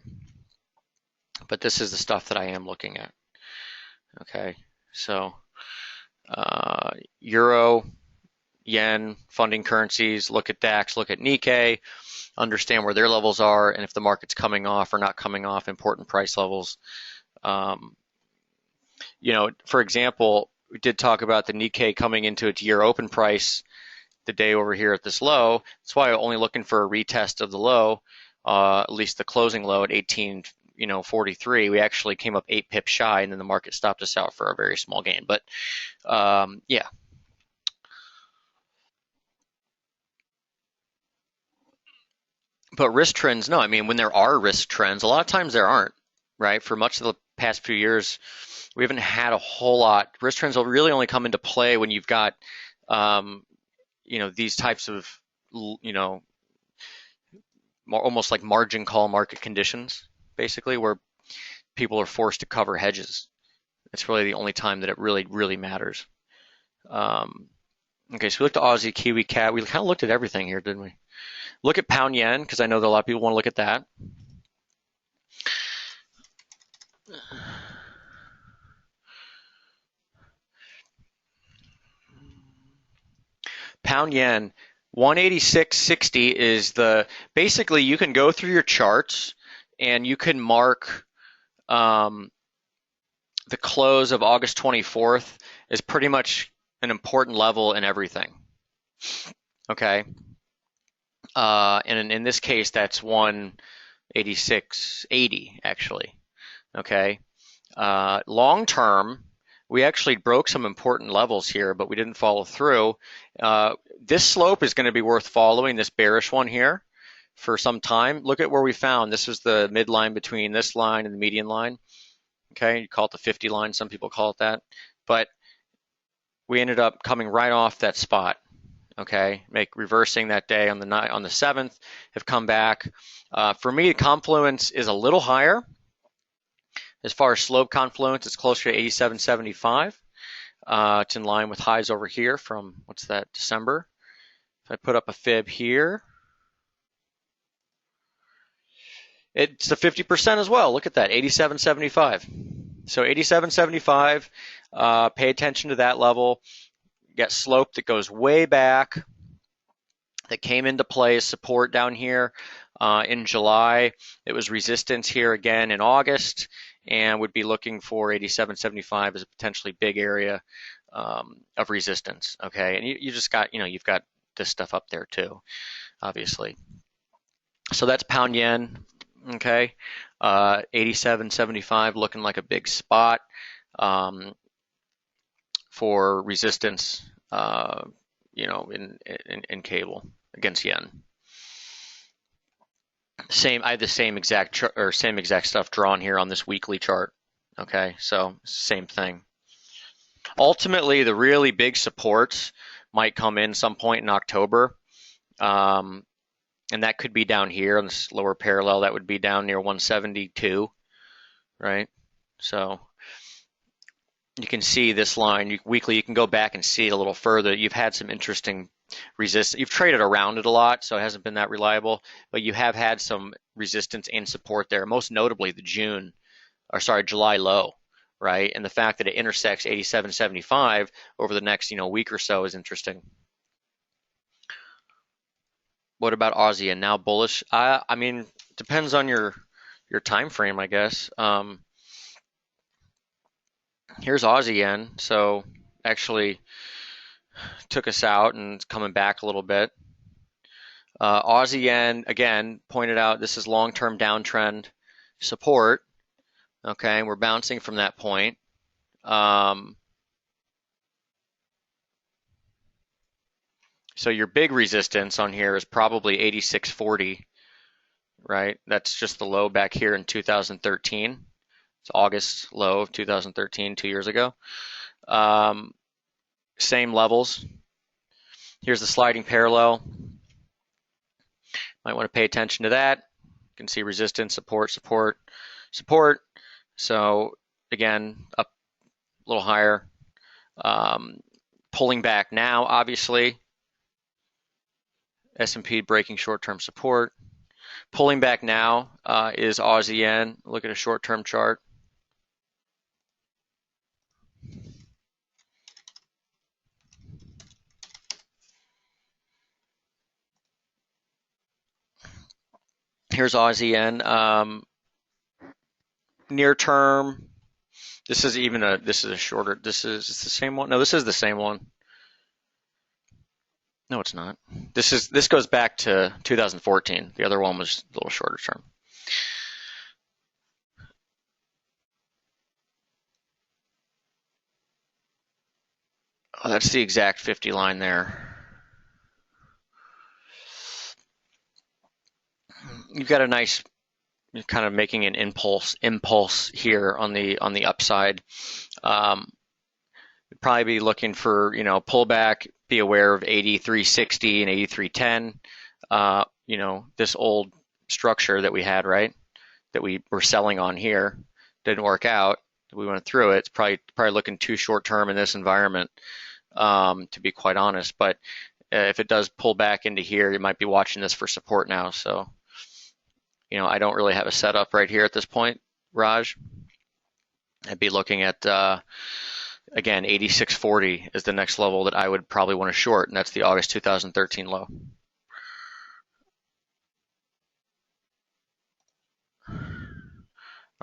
Speaker 1: But this is the stuff that I am looking at. Okay, so euro, yen, funding currencies. Look at DAX. Look at Nikkei. Understand where their levels are and if the market's coming off or not coming off important price levels. Um, for example, we did talk about the Nikkei coming into its year open price the day over here at this low. That's why I'm only looking for a retest of the low, at least the closing low at 1843. We actually came up 8 pips shy, and then the market stopped us out for a very small gain. But yeah. But risk trends, no. I mean, when there are risk trends, a lot of times there aren't, right? For much of the past few years, we haven't had a whole lot. Risk trends will really only come into play when you've got, um, these types of, almost like margin call market conditions, basically, where people are forced to cover hedges. It's really the only time that it really, really matters. Um, okay, so we looked at Aussie, Kiwi, Cat. We kind of looked at everything here, didn't we? Look at Pound Yen, because I know that a lot of people want to look at that. Pound Yen, 186.60 is basically you can go through your charts and you can mark um, the close of August 24th is pretty much an important level in everything. Okay. And in this case, that's 186.80 actually. Okay. Long term, we actually broke some important levels here, but we didn't follow through. This slope is going to be worth following, this bearish one here, for some time. Look at where we found. This was the midline between this line and the median line. Okay, you call it the 50 line. Some people call it that. But we ended up coming right off that spot. Okay, reversing that day on the 7th, have come back. For me, the confluence is a little higher. As far as slope confluence, it's closer to 87.75. It's in line with highs over here from, what's that, December. If I put up a fib here, it's the 50% as well. Look at that, 87.75. So 87.75, pay attention to that level. You got slope that goes way back, that came into play as support down here in July. It was resistance here again in August, and would be looking for 87.75 as a potentially big area of resistance. Okay, and you just got, you've got this stuff up there too, obviously. So that's pound yen. Okay, 87.75 looking like a big spot for resistance. In cable against yen. I have the same exact stuff drawn here on this weekly chart. Okay, so same thing. Ultimately, the really big supports might come in some point in October, and that could be down here on this lower parallel. That would be down near 172, right? So you can see this line weekly. You can go back and see it a little further. You've had some interesting resistance. You've traded around it a lot, so it hasn't been that reliable, but you have had some resistance and support there, most notably the July low, right? And the fact that it intersects 87.75 over the next, week or so is interesting. What about Aussie and now bullish? I mean, depends on your time frame, I guess. Here's Aussie yen, so actually took us out and it's coming back a little bit. Aussie yen, again, pointed out this is long-term downtrend support. Okay, we're bouncing from that point. So your big resistance on here is probably 86.40, right? That's just the low back here in 2013. It's August low of 2013, 2 years ago. Same levels. Here's the sliding parallel. Might want to pay attention to that. You can see resistance, support, support, support. So again, up a little higher. Pulling back now, obviously. S&P breaking short-term support. Pulling back now is Aussie yen. Look at a short-term chart. Here's Aussie yen. Near term, this is a shorter. This is the same one. No, this is the same one. No, it's not. This goes back to 2014. The other one was a little shorter term. Oh, that's the exact 50 line there. You've got a nice kind of making an impulse here on the upside. Probably be looking for pullback. Be aware of 83.60 and 83.10. This old structure that we had, right, that we were selling on here didn't work out. We went through it. It's probably looking too short term in this environment, to be quite honest. But if it does pull back into here, you might be watching this for support now. So, I don't really have a setup right here at this point, Raj. I'd be looking at, again, 86.40 is the next level that I would probably want to short, and that's the August 2013 low.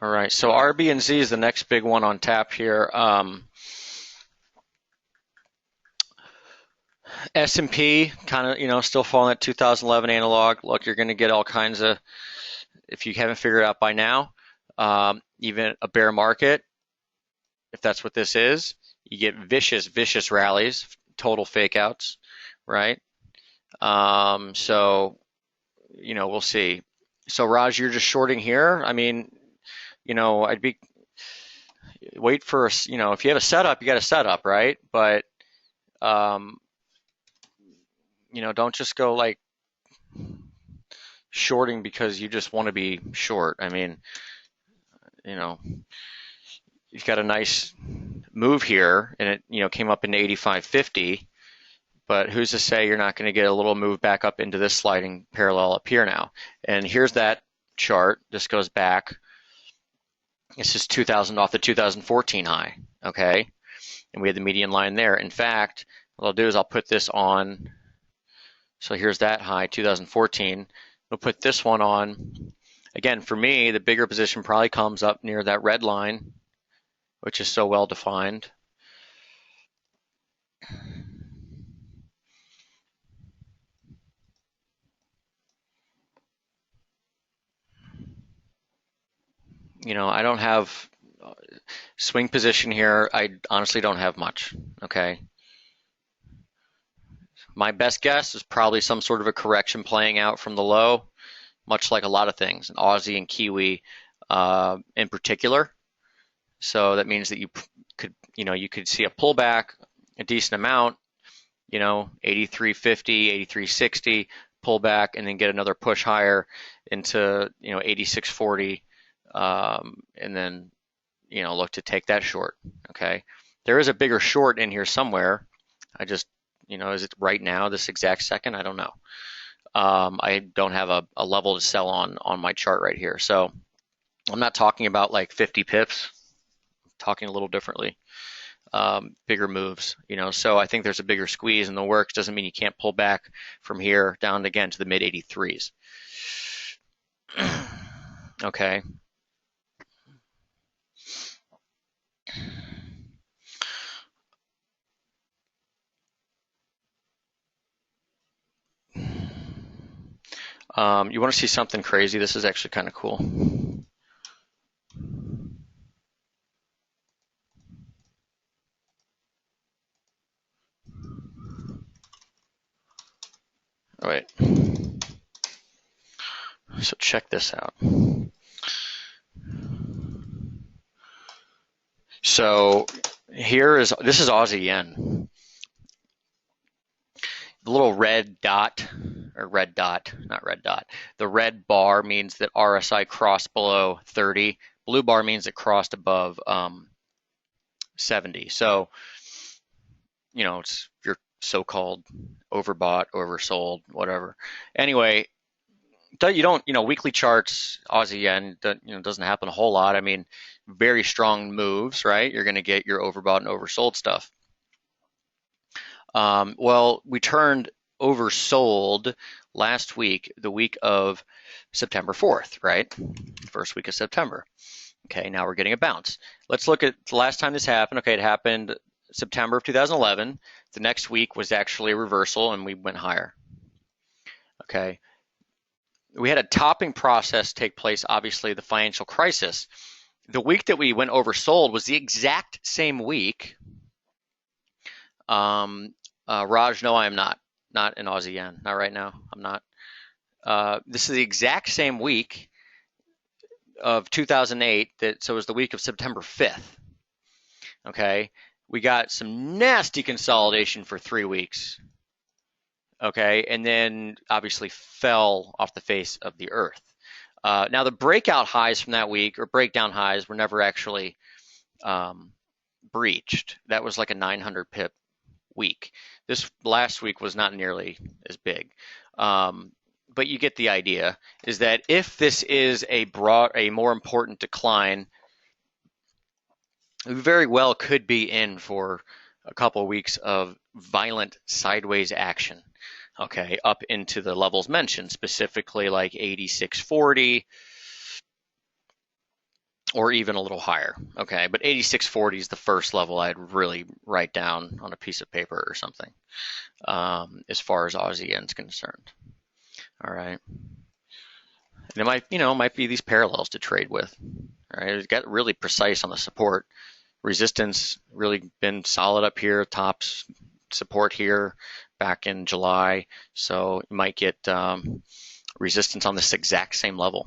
Speaker 1: All right, so RB and Z is the next big one on tap here. S&P kind of, still following that 2011 analog. Look, you're going to get all kinds of, if you haven't figured it out by now, even a bear market, if that's what this is, you get vicious rallies, total fake outs, right? So, we'll see. So Raj, you're just shorting here. I mean, I'd be wait for, if you have a setup, you got a setup, right? But, don't just go like shorting because you just want to be short. I mean, you've got a nice move here and it, came up into 85.50, but who's to say you're not going to get a little move back up into this sliding parallel up here now? And here's that chart. This goes back. This is 2000 off the 2014 high, okay? And we had the median line there. In fact, what I'll do is I'll put this on. So here's that high, 2014. We'll put this one on. Again, for me, the bigger position probably comes up near that red line, which is so well defined. I don't have swing position here. I honestly don't have much, okay? My best guess is probably some sort of a correction playing out from the low, much like a lot of things, and Aussie and Kiwi in particular. So that means that you could see a pullback, a decent amount, 83.50, 83.60, pullback, and then get another push higher into 86.40, and then look to take that short. Okay, There is a bigger short in here somewhere. I just, is it right now, this exact second? I don't know. I don't have a level to sell on my chart right here. So I'm not talking about like 50 pips, I'm talking a little differently. Bigger moves, so I think there's a bigger squeeze in the works. Doesn't mean you can't pull back from here down again to the mid 83s. Okay. You want to see something crazy? This is actually kind of cool. All right. So check this out. So this is Aussie yen. The little red dot, or red dot, not red dot. The red bar means that RSI crossed below 30. Blue bar means it crossed above 70. So, it's your so-called overbought, oversold, whatever. Anyway, weekly charts, Aussie yen, doesn't happen a whole lot. I mean, very strong moves, right? You're going to get your overbought and oversold stuff. Well, we turned oversold last week, the week of September 4th, right? First week of September. Okay, now we're getting a bounce. Let's look at the last time this happened. Okay, it happened September of 2011. The next week was actually a reversal and we went higher. Okay. We had a topping process take place, obviously, the financial crisis. The week that we went oversold was the exact same week. Raj, no, I am not in Aussie yen. Not right now. I'm not. This is the exact same week of 2008. So it was the week of September 5th. Okay. We got some nasty consolidation for 3 weeks. Okay. And then obviously fell off the face of the earth. Now the breakout highs from that week, or breakdown highs, were never actually breached. That was like a 900 pip week. This last week was not nearly as big. But you get the idea, is that if this is a more important decline, we very well could be in for a couple of weeks of violent sideways action. Okay, up into the levels mentioned, specifically like 8640 or even a little higher. Okay, but 8640 is the first level I'd really write down on a piece of paper or something, as far as Aussie yen's concerned. All right, and it might be these parallels to trade with. All right, it got really precise on the support. Resistance really been solid up here, tops support here back in July, so you might get resistance on this exact same level.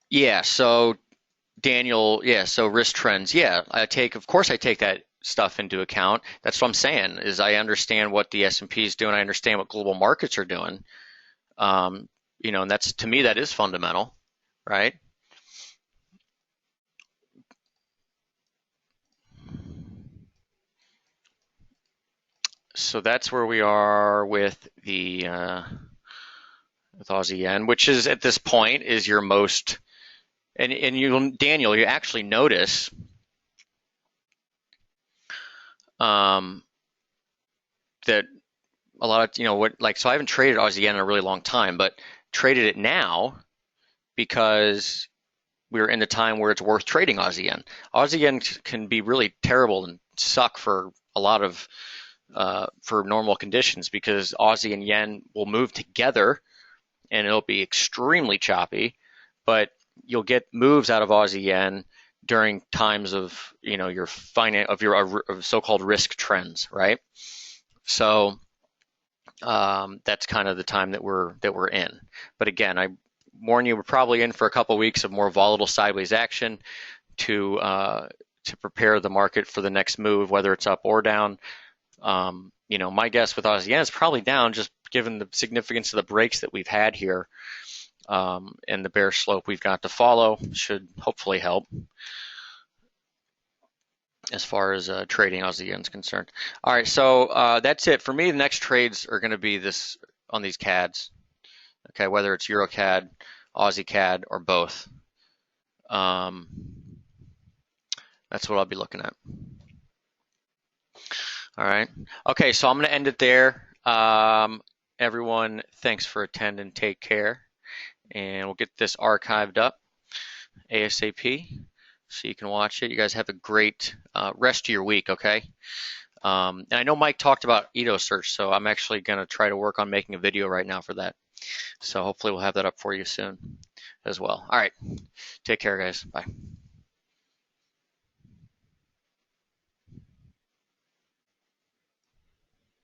Speaker 1: Yeah, so Daniel, yeah, so risk trends, yeah, of course I take that stuff into account. That's what I'm saying, is I understand what the S&P is doing, I understand what global markets are doing. And that's, to me, that is fundamental, right? So that's where we are with the with Aussie yen, which is at this point is your most, and Daniel, you actually notice that a lot of, so I haven't traded Aussie yen in a really long time, but traded it now because we're in the time where it's worth trading Aussie yen. Aussie yen can be really terrible and suck for a lot of for normal conditions, because Aussie and yen will move together and it'll be extremely choppy, but you'll get moves out of Aussie yen during times of your so-called risk trends, right? So that's kind of the time that we're in. But again, I warn you, we're probably in for a couple of weeks of more volatile sideways action to prepare the market for the next move, whether it's up or down. My guess with Aussie yen is probably down, just given the significance of the breaks that we've had here. and the bear slope we've got to follow should hopefully help as far as trading Aussie yen's concerned. All right, so that's it for me. The next trades are going to be this on these CADs. Okay, whether it's Euro CAD, Aussie CAD, or both. That's what I'll be looking at. All right. Okay, so I'm going to end it there. Everyone, thanks for attending. Take care. And we'll get this archived up ASAP so you can watch it. You guys have a great rest of your week, okay? And I know Mike talked about Edo search, so I'm actually going to try to work on making a video right now for that. So hopefully we'll have that up for you soon as well. All right. Take care, guys. Bye.